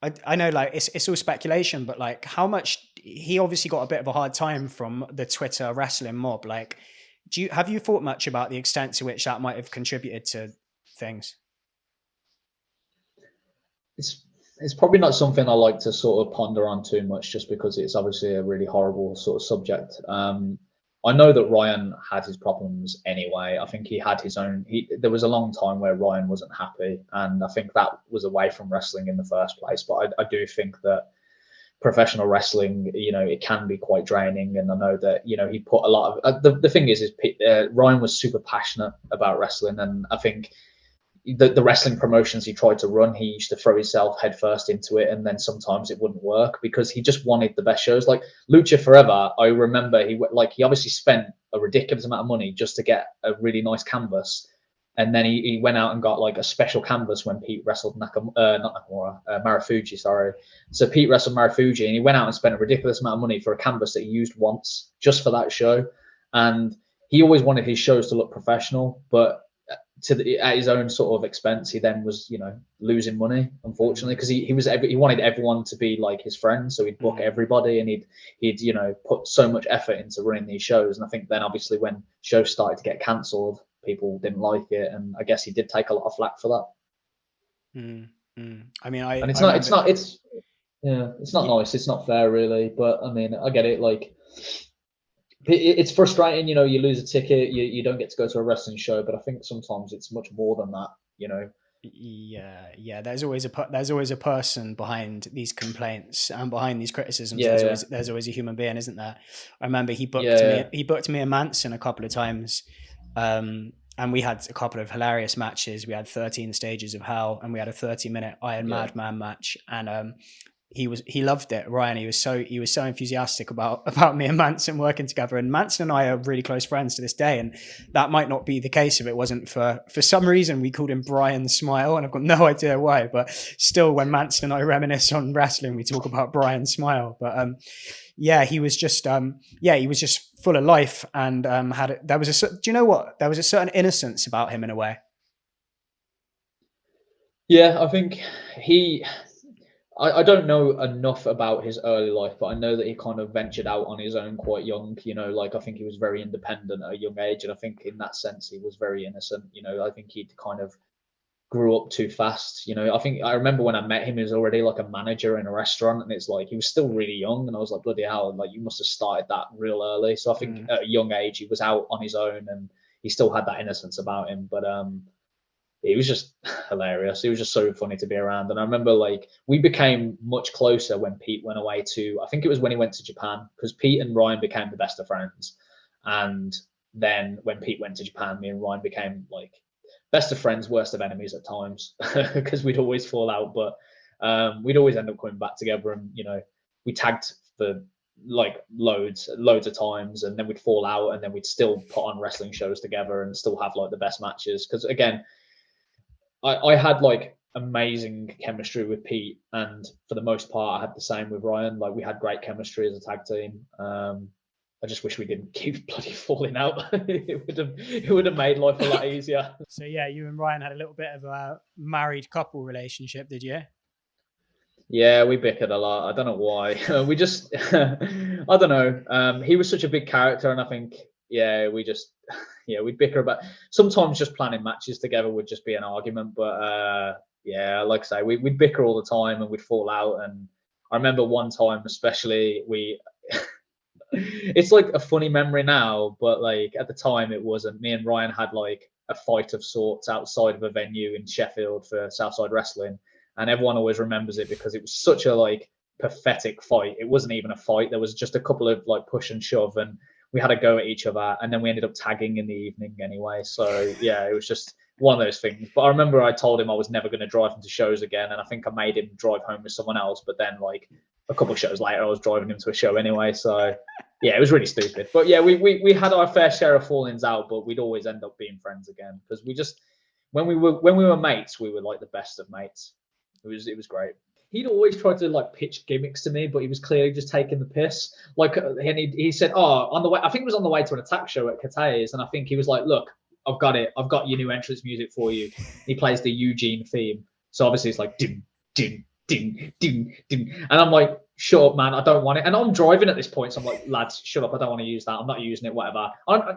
I know like it's all speculation, but like how much he obviously got a bit of a hard time from the Twitter wrestling mob. Like, have you thought much about the extent to which that might have contributed to things? It's probably not something I like to sort of ponder on too much, just because it's obviously a really horrible sort of subject. I know that Ryan had his problems anyway. I think he had his own. There was a long time where Ryan wasn't happy, and I think that was away from wrestling in the first place. But I do think that professional wrestling, it can be quite draining. And I know that he put a lot of the thing is Ryan was super passionate about wrestling, and I think the wrestling promotions he tried to run, he used to throw himself headfirst into it, and then sometimes it wouldn't work because he just wanted the best shows. Like Lucha Forever, I remember he obviously spent a ridiculous amount of money just to get a really nice canvas, and then he went out and got like a special canvas when Pete wrestled Marufuji, sorry. So Pete wrestled Marufuji, and he went out and spent a ridiculous amount of money for a canvas that he used once just for that show, and he always wanted his shows to look professional, but at his own sort of expense, he then was losing money, unfortunately, because he wanted everyone to be like his friend, so he'd book everybody, and he'd put so much effort into running these shows. And I think then obviously when shows started to get cancelled, people didn't like it, and I guess he did take a lot of flack for that. I mean, it's not nice. It's not fair, really. But I mean, I get it. Like, it's frustrating, you lose a ticket, you don't get to go to a wrestling show, but I think sometimes it's much more than that. Yeah. There's always a person behind these complaints and behind these criticisms. There's always a human being, isn't there? I remember he booked me and Manson a couple of times, and we had a couple of hilarious matches. We had 13 stages of hell, and we had a 30-minute Iron Madman match, and he loved it, Ryan. He was so enthusiastic about me and Manson working together. And Manson and I are really close friends to this day. And that might not be the case if it wasn't for some reason we called him Brian Smile, and I've got no idea why. But still, when Manson and I reminisce on wrestling, we talk about Brian Smile. But yeah, he was just he was just full of life, and there was do you know what? There was a certain innocence about him in a way. Yeah, I think I don't know enough about his early life, but I know that he kind of ventured out on his own quite young. Like I think he was very independent at a young age, and I think in that sense he was very innocent. I think he'd kind of grew up too fast. I think I remember when I met him, he was already like a manager in a restaurant, and it's like he was still really young, and I was like, bloody hell, like you must have started that real early. So I think at a young age he was out on his own, and he still had that innocence about him. But it was just hilarious. It was just so funny to be around. And I remember like we became much closer when Pete went away to, I think it was when he went to Japan, because Pete and Ryan became the best of friends. And then when Pete went to Japan, me and Ryan became like best of friends, worst of enemies at times, because we'd always fall out, but we'd always end up coming back together. And we tagged for like loads of times, and then we'd fall out, and then we'd still put on wrestling shows together and still have like the best matches. Because again, I had like amazing chemistry with Pete, and for the most part I had the same with Ryan. Like we had great chemistry as a tag team. I just wish we didn't keep bloody falling out. it would have made life a lot easier. So yeah, you and Ryan had a little bit of a married couple relationship, did you? Yeah, we bickered a lot. I don't know why. We just, I don't know. He was such a big character, and I think, we'd bicker about. Sometimes just planning matches together would just be an argument, but like I say, we'd bicker all the time, and we'd fall out. And I remember one time, especially, it's like a funny memory now, but like at the time, it wasn't. Me and Ryan had like a fight of sorts outside of a venue in Sheffield for Southside Wrestling. And everyone always remembers it because it was such a like pathetic fight. It wasn't even a fight. There was just a couple of like push and shove, and we had a go at each other, and then we ended up tagging in the evening anyway. So yeah, it was just one of those things. But I remember I told him I was never going to drive him to shows again, and I think I made him drive home with someone else. But then like a couple of shows later, I was driving him to a show anyway. So yeah, it was really stupid. But yeah, we had our fair share of fallings out, but we'd always end up being friends again because we just when we were mates, we were like the best of mates. It was great. He'd always tried to like pitch gimmicks to me, but he was clearly just taking the piss. Like, and he said, "Oh, on the way, I think it was on the way to an attack show at Kate's, and I think he was like, look, I've got it. I've got your new entrance music for you." He plays the Eugene theme, so obviously it's like ding, ding, ding, ding, ding, and I'm like, "Shut up, man! I don't want it." And I'm driving at this point, so I'm like, "Lads, shut up! I don't want to use that. I'm not using it. Whatever."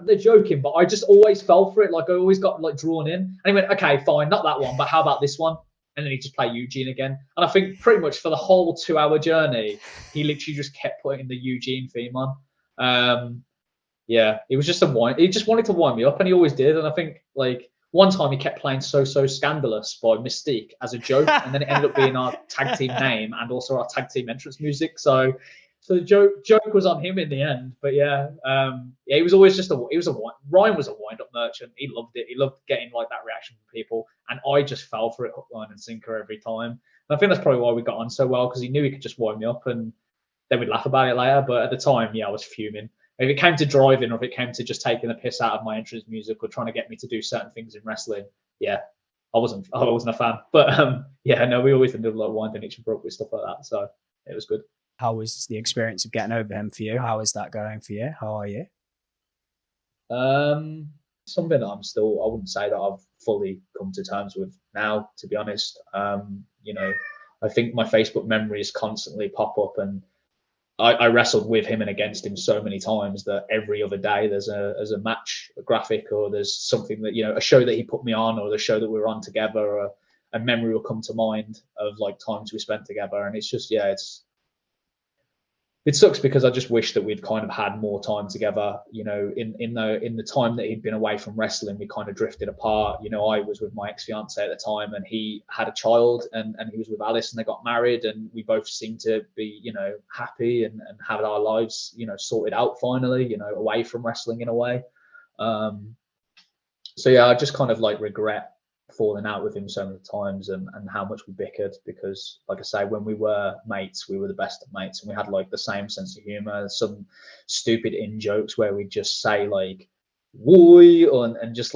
They're joking, but I just always fell for it. Like I always got like drawn in, and he went, "Okay, fine, not that one, but how about this one?" And then he just play Eugene again. And I think pretty much for the whole 2-hour journey, he literally just kept putting the Eugene theme on. It was just a wind. He just wanted to wind me up, and he always did. And I think like one time he kept playing So Scandalous by Mystique as a joke, and then it ended up being our tag team name and also our tag team entrance music. So the joke was on him in the end. But he was always just Ryan was a wind-up merchant. He loved it. He loved getting like that reaction from people, and I just fell for it hook, line, and sinker every time. And I think that's probably why we got on so well, because he knew he could just wind me up, and then we'd laugh about it later. But at the time, I was fuming. If it came to driving, or if it came to just taking the piss out of my entrance music, or trying to get me to do certain things in wrestling, I wasn't a fan. But we always ended up like winding each other up with stuff like that. So it was good. How was the experience of getting over him for you? How is that going for you? How are you? Something that I wouldn't say that I've fully come to terms with now, to be honest. I think my Facebook memories constantly pop up, and I wrestled with him and against him so many times that every other day there's a match, a graphic, or there's something that, a show that he put me on, or the show that we were on together, or a memory will come to mind of like times we spent together. And it's just, it sucks because I just wish that we'd kind of had more time together. In the time that he'd been away from wrestling, we kind of drifted apart. I was with my ex-fiance at the time, and he had a child, and he was with Alice, and they got married, and we both seemed to be, happy and had our lives, sorted out finally, away from wrestling in a way. I just kind of like regret falling out with him so many times, and how much we bickered, because like I say, when we were mates, we were the best of mates, and we had like the same sense of humor, some stupid in jokes where we just say like "woi" and just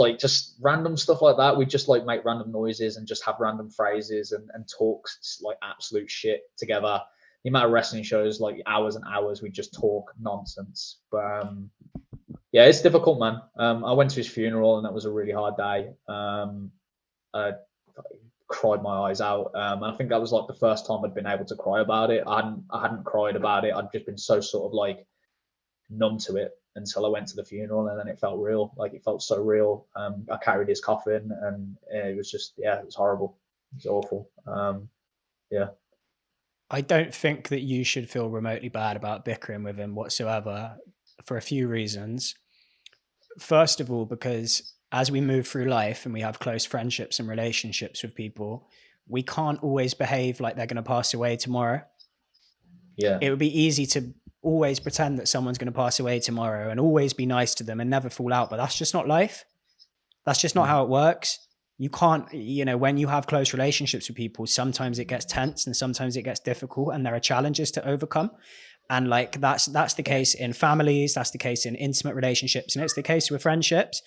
random stuff like that. We just like make random noises and just have random phrases and talk like absolute shit together. The amount of wrestling shows, like hours and hours, we just talk nonsense. But yeah, it's difficult, man. I went to his funeral and that was a really hard day. I cried my eyes out. I think that was like the first time I'd been able to cry about it. I hadn't cried about it. I'd just been so sort of like numb to it until I went to the funeral, and then it felt real. Like it felt so real. I carried his coffin, and it was just, yeah, it was horrible. It was awful. Yeah. I don't think that you should feel remotely bad about bickering with him whatsoever, for a few reasons. First of all, because as we move through life and we have close friendships and relationships with people, we can't always behave like they're going to pass away tomorrow. Yeah. It would be easy to always pretend that someone's going to pass away tomorrow and always be nice to them and never fall out, but that's just not life. That's just not how it works. You can't, when you have close relationships with people, sometimes it gets tense and sometimes it gets difficult, and there are challenges to overcome. And like that's the case in families, that's the case in intimate relationships, and it's the case with friendships.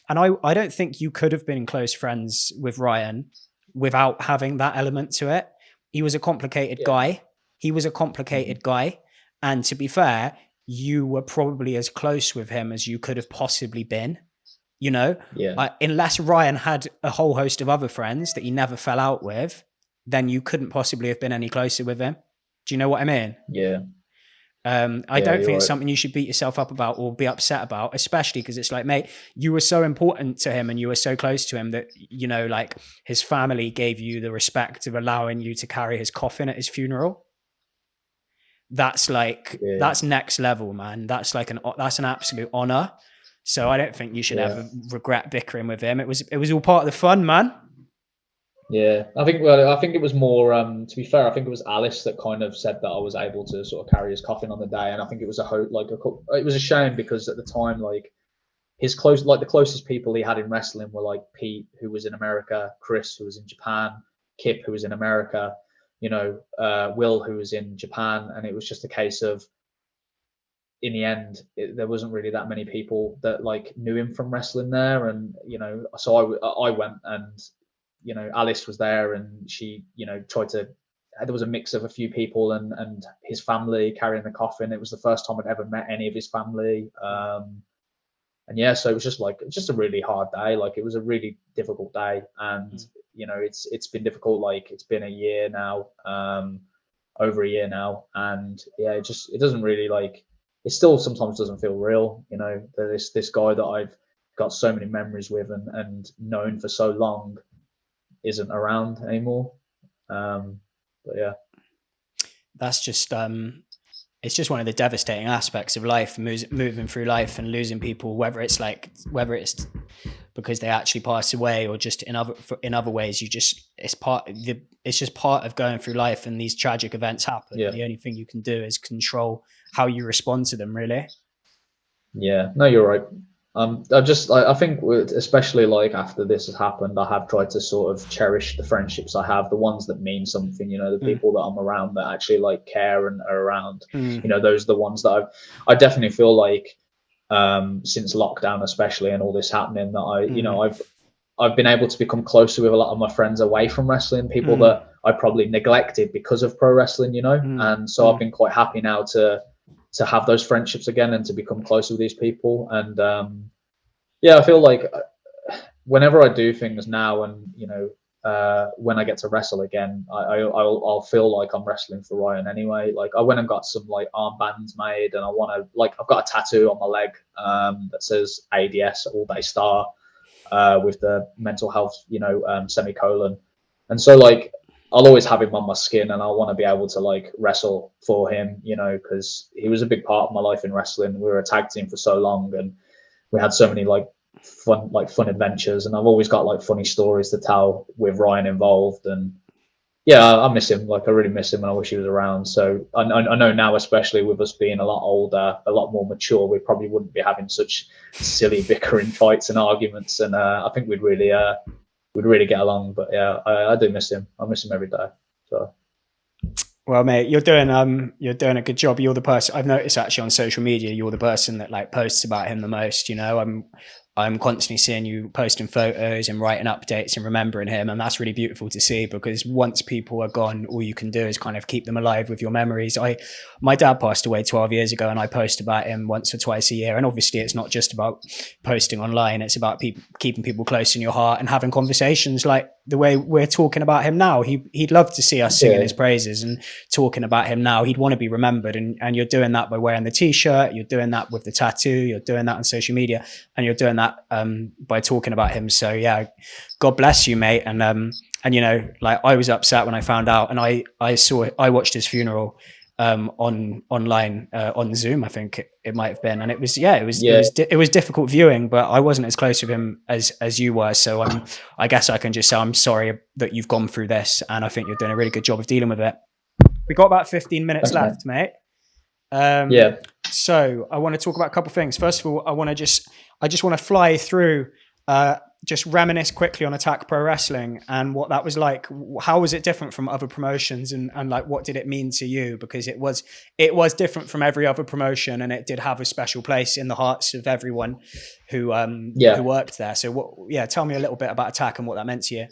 And I don't think you could have been close friends with Ryan without having that element to it. He was a complicated guy. And to be fair, you were probably as close with him as you could have possibly been. Unless Ryan had a whole host of other friends that he never fell out with, then you couldn't possibly have been any closer with him. Do you know what I mean? Yeah. I don't think it's something you should beat yourself up about or be upset about, especially because it's like, mate, you were so important to him and you were so close to him that, like his family gave you the respect of allowing you to carry his coffin at his funeral. That's like, that's next level, man. That's like that's an absolute honor. So I don't think you should ever regret bickering with him. It was all part of the fun, man. Yeah, I think it was more, to be fair, I think it was Alice that kind of said that I was able to sort of carry his coffin on the day, and I think it was it was a shame, because at the time, like the closest people he had in wrestling were like Pete, who was in America, Chris, who was in Japan, Kip, who was in America, Will, who was in Japan, and it was just a case of, in the end, there wasn't really that many people that like knew him from wrestling there, and so I went, and Alice was there, and she tried to. There was a mix of a few people and his family carrying the coffin. It was the first time I'd ever met any of his family, and yeah, so it was just a really hard day. Like it was a really difficult day, and it's been difficult. Like it's been a year now, over a year now, and yeah, it doesn't really like. It still sometimes doesn't feel real, this guy that I've got so many memories with and known for so long isn't around anymore. But yeah, that's just it's just one of the devastating aspects of life, moving through life and losing people, whether it's because they actually pass away or just in other ways. It's just part of going through life, and these tragic events happen. Yeah. The only thing you can do is control how you respond to them, really. Yeah, no, you're right. I think especially like after this has happened, I have tried to sort of cherish the friendships I have, the ones that mean something, the people that I'm around that actually like care and are around. Those are the ones that I definitely feel like since lockdown, especially, and all this happening, that I've been able to become closer with a lot of my friends away from wrestling, people that I probably neglected because of pro wrestling, and so I've been quite happy now to have those friendships again and to become closer with these people. And I feel like whenever I do things now, and when I get to wrestle again, I'll feel like I'm wrestling for Ryan anyway. Like I went and got some like armbands made, and I've got a tattoo on my leg that says ADS, All Day Star, with the mental health semicolon. And so like I'll always have him on my skin, and I want to be able to like wrestle for him, because he was a big part of my life in wrestling. We were a tag team for so long, and we had so many fun adventures, and I've always got like funny stories to tell with Ryan involved. And yeah, I miss him. Like I really miss him, and I wish he was around. So I know now, especially with us being a lot older, a lot more mature, we probably wouldn't be having such silly bickering fights and arguments. And I think we'd really we'd really get along. But yeah, I do miss him. I miss him every day. So. Well, mate, you're doing a good job. You're the person I've noticed actually on social media. You're the person that like posts about him the most. You know, I'm constantly seeing you posting photos and writing updates and remembering him, and that's really beautiful to see, because once people are gone, all you can do is kind of keep them alive with your memories. My dad passed away 12 years ago, and I post about him once or twice a year. And obviously, it's not just about posting online; it's about keeping people close in your heart and having conversations like the way we're talking about him now. He'd love to see us singing his praises and talking about him now. He'd want to be remembered, and you're doing that by wearing the t-shirt, you're doing that with the tattoo, you're doing that on social media, and you're doing that by talking about him. So yeah, God bless you, mate. And you know, like, I was upset when I found out, and I watched his funeral online on Zoom, I think it might have been, and it was difficult viewing, but I wasn't as close with him as you were. So I guess I can just say I'm sorry that you've gone through this, and I think you're doing a really good job of dealing with it. We got about 15 minutes left, mate. So I want to talk about a couple of things. First of all, I just want to fly through, just reminisce quickly on Attack Pro Wrestling and what that was like. How was it different from other promotions, and like, what did it mean to you? Because it was different from every other promotion, and it did have a special place in the hearts of everyone who worked there. So tell me a little bit about Attack and what that meant to you.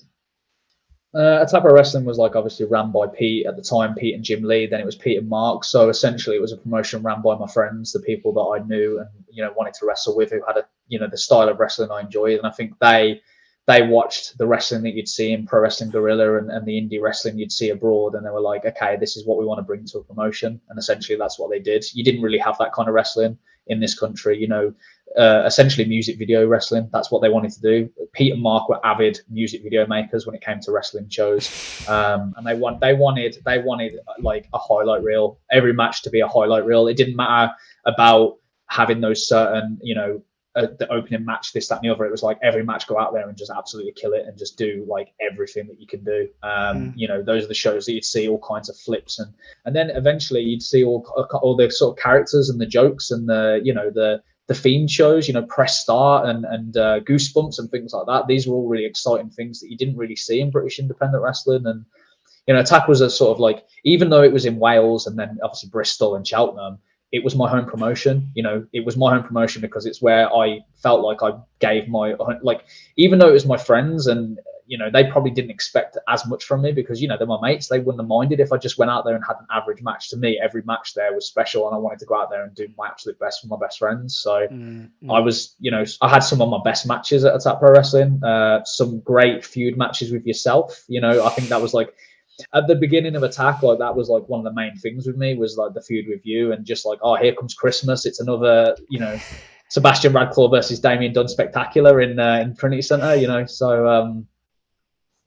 Attack Pro Wrestling was like obviously ran by Pete at the time, Pete and Jim Lee. Then it was Pete and Mark. So essentially, it was a promotion ran by my friends, the people that I knew and wanted to wrestle with, who had the style of wrestling I enjoyed. And I think they watched the wrestling that you'd see in Pro Wrestling Guerrilla and the indie wrestling you'd see abroad, and they were like, okay, this is what we want to bring to a promotion. And essentially, that's what they did. You didn't really have that kind of wrestling in this country, essentially music video wrestling. That's what they wanted to do. Pete and Mark were avid music video makers when it came to wrestling shows, and they wanted like a highlight reel, every match to be a highlight reel. It didn't matter about having those certain the opening match, this, that, and the other. It was like every match, go out there and just absolutely kill it and just do like everything that you can do. Those are the shows that you'd see all kinds of flips, and then eventually you'd see all the sort of characters and the jokes and the Fiend shows, Press Start and Goosebumps and things like that. These were all really exciting things that you didn't really see in British independent wrestling. And Attack was a sort of like, even though it was in Wales and then obviously Bristol and Cheltenham, it was my home promotion. It was my home promotion because it's where I felt like I gave my, like, even though it was my friends and they probably didn't expect as much from me because they're my mates. They wouldn't have minded if I just went out there and had an average match. To me, every match there was special, and I wanted to go out there and do my absolute best for my best friends. So I was, I had some of my best matches at Attack Pro Wrestling. Some great feud matches with yourself. I think that was like, at the beginning of Attack, like, that was like one of the main things with me, was like the feud with you, and just like, oh, here comes Christmas. It's another, Sebastian Radclaw versus Damian Dunne spectacular in Trinity Centre. So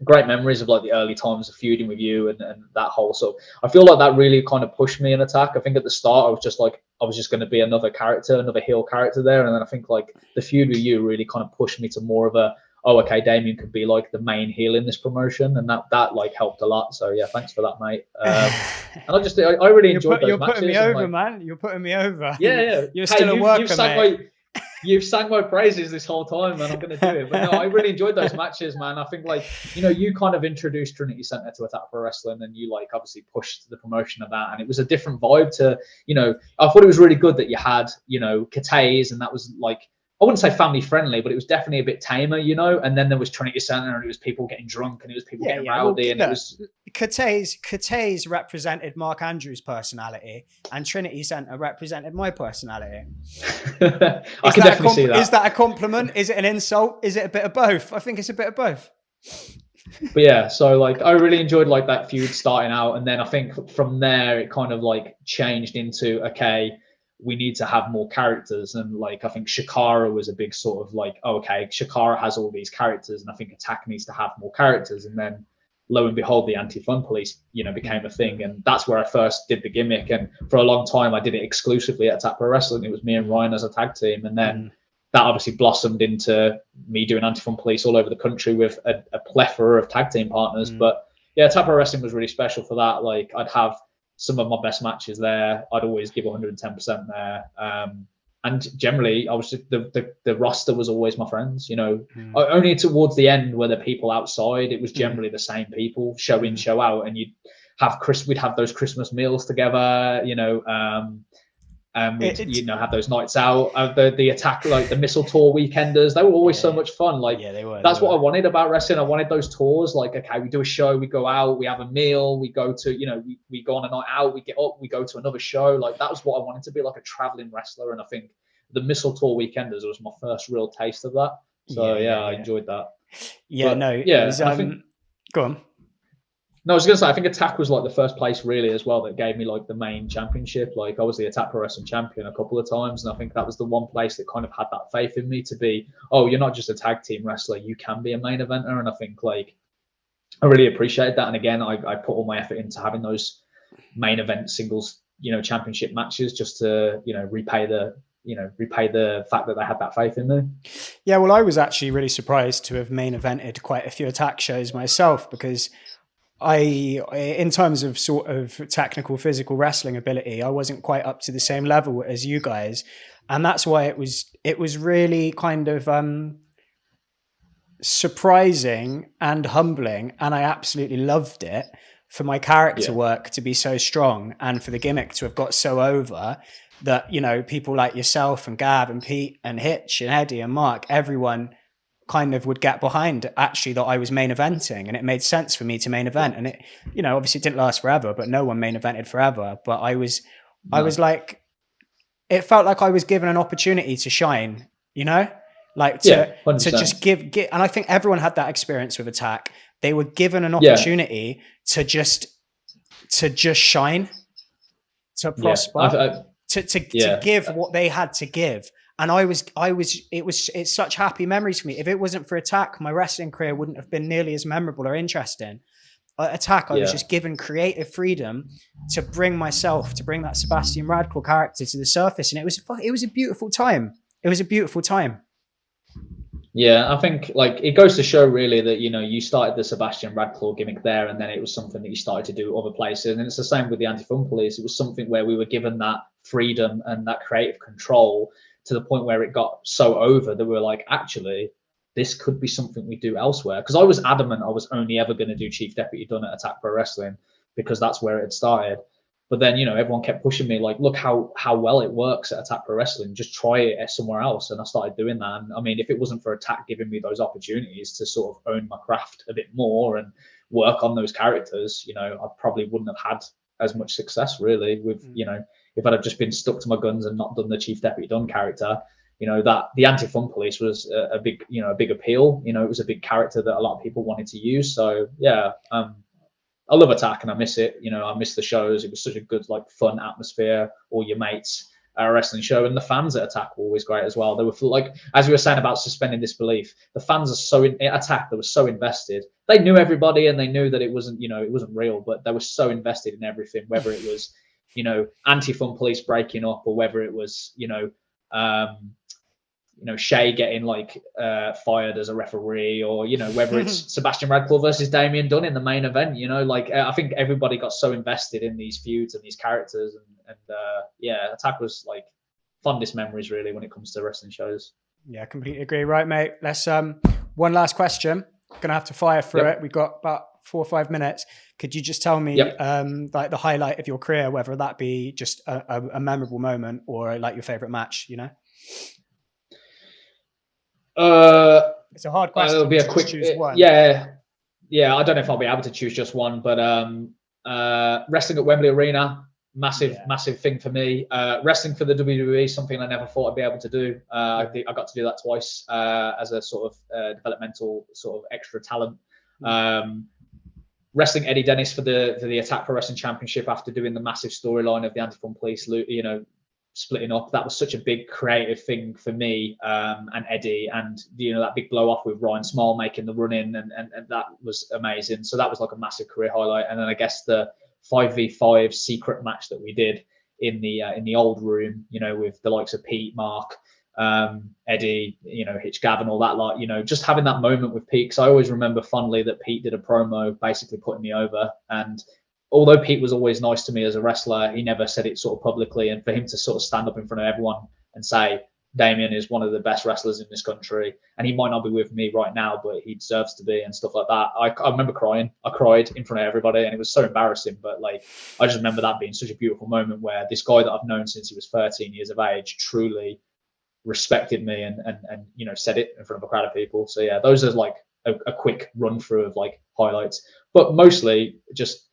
great memories of like the early times of feuding with you and that whole sort of, I feel like that really kind of pushed me in Attack. I think at the start I was just going to be another heel character there, and then I think like the feud with you really kind of pushed me to more of a, oh, okay, Damian could be like the main heel in this promotion, and that like helped a lot. So yeah, thanks for that, mate. And I really enjoyed those matches. You're putting me over, man. You're putting me over. Yeah. You're still a worker, mate. You've sang my praises this whole time, and I'm going to do it. But no, I really enjoyed those matches, man. I think like, you kind of introduced Trinity Centre to Attack Pro Wrestling, and you like obviously pushed the promotion of that, and it was a different vibe to, I thought it was really good that you had, Kate's, and that was like, I wouldn't say family friendly, but it was definitely a bit tamer, and then there was Trinity Centre, and it was people getting drunk, and it was people getting rowdy, and it was... Kate's represented Mark Andrews' personality, and Trinity Centre represented my personality. I can definitely see that. Is that a compliment? Is it an insult? Is it a bit of both? I think it's a bit of both. But yeah, so like I really enjoyed like that feud starting out, and then I think from there it kind of like changed into, okay, we need to have more characters. And like I think Shakara was a big sort of like, oh, okay, Shakara has all these characters, and I think Attack needs to have more characters. And then lo and behold, the Anti-Fun Police, became a thing, and that's where I first did the gimmick. And for a long time I did it exclusively at Attack Pro Wrestling. It was me and Ryan as a tag team, and then that obviously blossomed into me doing Anti-Fun Police all over the country with a plethora of tag team partners. But yeah, Attack Pro Wrestling was really special for that. Like I'd have some of my best matches there. I'd always give 110% there. and generally, I was just, the roster was always my friends. Only towards the end were the people outside. It was generally the same people, show in, show out, and we'd have those Christmas meals together. And we'd have those nights out. The attack, like the mistletoe weekenders, they were always so much fun. Like that's what I wanted about wrestling. I wanted those tours. Like, okay, we do a show, we go out, we have a meal, we go to, we go on a night out, we get up, we go to another show. Like that was what I wanted to be, like a traveling wrestler. And I think the mistletoe weekenders was my first real taste of that. So I enjoyed that. Go on. No, I was going to say, I think Attack was like the first place really as well that gave me like the main championship. Like I was the Attack Pro Wrestling champion a couple of times. And I think that was the one place that kind of had that faith in me to be, oh, you're not just a tag team wrestler, you can be a main eventer. And I think like, I really appreciated that. And again, I put all my effort into having those main event singles, championship matches just to, repay the fact that they had that faith in me. Yeah, well, I was actually really surprised to have main evented quite a few Attack shows myself, because in terms of sort of technical physical wrestling ability, I wasn't quite up to the same level as you guys. And that's why it was really kind of surprising and humbling. And I absolutely loved it for my character work to be so strong and for the gimmick to have got so over that, people like yourself and Gab and Pete and Hitch and Eddie and Mark, everyone kind of would get behind actually that I was main eventing, and it made sense for me to main event. And it, obviously it didn't last forever, but no one main evented forever. But I was like, it felt like I was given an opportunity to shine, like to just give, and I think everyone had that experience with Attack. They were given an opportunity to just shine, to prosper, to give what they had to give. And it's such happy memories for me. If it wasn't for Attack, my wrestling career wouldn't have been nearly as memorable or interesting. Attack, I was just given creative freedom to bring that Sebastian Radclaw character to the surface. And it was a beautiful time. It was a beautiful time. Yeah, I think like it goes to show really that, you started the Sebastian Radclaw gimmick there, and then it was something that you started to do other places. And it's the same with the Anti-Fun Police. It was something where we were given that freedom and that creative control to the point where it got so over that we were like, actually, this could be something we do elsewhere. Because I was adamant I was only ever going to do Chief Deputy Dunne at Attack Pro Wrestling because that's where it had started. But then, everyone kept pushing me like, look how well it works at Attack Pro Wrestling. Just try it somewhere else. And I started doing that. And I mean, if it wasn't for Attack giving me those opportunities to sort of own my craft a bit more and work on those characters, I probably wouldn't have had as much success really with, if I'd have just been stuck to my guns and not done the Chief Deputy Dunne character, that the Anti-Fun Police was a big appeal. It was a big character that a lot of people wanted to use. So yeah, I love Attack and I miss it. I miss the shows. It was such a good, like, fun atmosphere. All your mates at a wrestling show, and the fans at Attack were always great as well. They were like, as we were saying about suspending disbelief, the fans are so in Attack. They were so invested. They knew everybody and they knew that it wasn't real, but they were so invested in everything, whether it was, Anti-Fun Police breaking up, or whether it was, Shay getting fired as a referee, or whether it's Sebastian Radclaw versus Damian Dunne in the main event. I think everybody got so invested in these feuds and these characters, and Attack was like fondest memories really when it comes to wrestling shows. Yeah, I completely agree. Right, mate. Let's one last question. Gonna have to fire through it. We've got about 4 or 5 minutes. Could you just tell me like the highlight of your career, whether that be just a memorable moment or like your favorite match? It's a hard question. It'll be a quick choose one. Yeah. I don't know if I'll be able to choose just one, but wrestling at Wembley Arena, massive thing for me. Wrestling for the WWE, something I never thought I'd be able to do. I got to do that twice as a sort of developmental sort of extra talent. Wrestling Eddie Dennis for the Attack Pro Wrestling Championship after doing the massive storyline of the Anti-Fun Police, splitting up. That was such a big creative thing for me and Eddie, and that big blow off with Ryan Small making the run in, and that was amazing. So that was like a massive career highlight. And then I guess the 5v5 secret match that we did in the old room, with the likes of Pete, Mark, Eddie, Hitch, Gavin, all that lot, just having that moment with Pete. Because I always remember fondly that Pete did a promo basically putting me over, and although Pete was always nice to me as a wrestler, he never said it sort of publicly. And for him to sort of stand up in front of everyone and say Damian is one of the best wrestlers in this country, and he might not be with me right now, but he deserves to be, and stuff like that. I remember crying. I cried in front of everybody, and it was so embarrassing. But like, I just remember that being such a beautiful moment where this guy that I've known since he was 13 years of age truly respected me and said it in front of a crowd of people. So yeah, those are like a quick run through of like highlights, but mostly just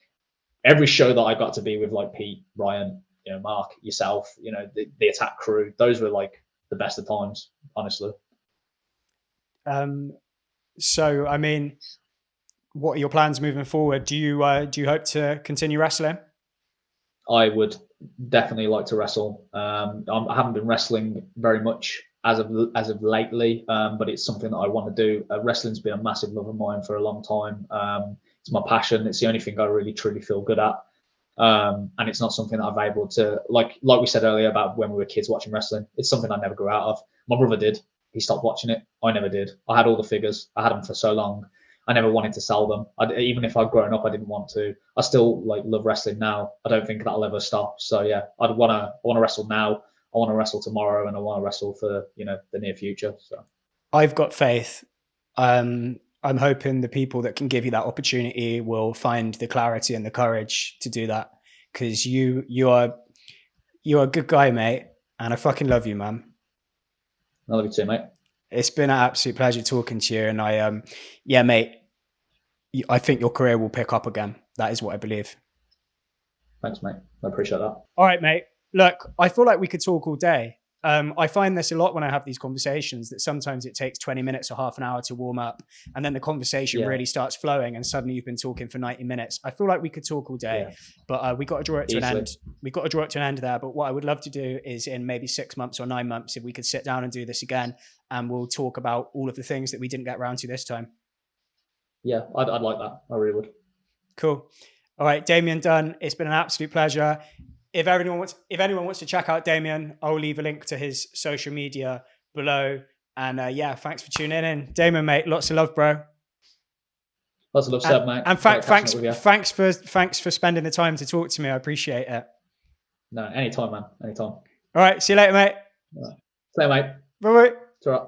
every show that I got to be with, like Pete, Ryan, Mark, yourself, the Attack crew. Those were like the best of times, honestly. So, I mean, what are your plans moving forward? Do you hope to continue wrestling? I would definitely like to wrestle. I haven't been wrestling very much as of lately, but it's something that I want to do. Wrestling's been a massive love of mine for a long time. It's my passion. It's the only thing I really truly feel good at. And it's not something that I've able to like we said earlier about when we were kids watching wrestling. It's something I never grew out of. My brother did. He stopped watching it. I never did. I had all the figures. I had them for so long. I never wanted to sell them. Even if I'd grown up, I didn't want to. I still like love wrestling now. I don't think that'll ever stop. So yeah, I want to wrestle now. I want to wrestle tomorrow, and I want to wrestle for the near future. So I've got faith. I'm hoping the people that can give you that opportunity will find the clarity and the courage to do that, because you are a good guy, mate, and I fucking love you, man. I love you too, mate. It's been an absolute pleasure talking to you, and yeah, mate, I think your career will pick up again. That is what I believe. Thanks, mate. I appreciate that. All right, mate. Look, I feel like we could talk all day. I find this a lot when I have these conversations, that sometimes it takes 20 minutes or half an hour to warm up, and then the conversation really starts flowing, and suddenly you've been talking for 90 minutes. I feel like we could talk all day, but we got to draw it to an end. We got to draw it to an end there. But what I would love to do is in maybe 6 months or 9 months, if we could sit down and do this again, and we'll talk about all of the things that we didn't get around to this time. Yeah, I'd like that. I really would. Cool. All right, Damian Dunne, it's been an absolute pleasure. If anyone wants to check out Damian, I'll leave a link to his social media below. And yeah, thanks for tuning in. Damian, mate, lots of love, bro. Lots of love, Seb, mate. And thanks for spending the time to talk to me. I appreciate it. No, anytime, man. Anytime. All right, see you later, mate. All right. See you, mate. Bye-bye. Ta-ra.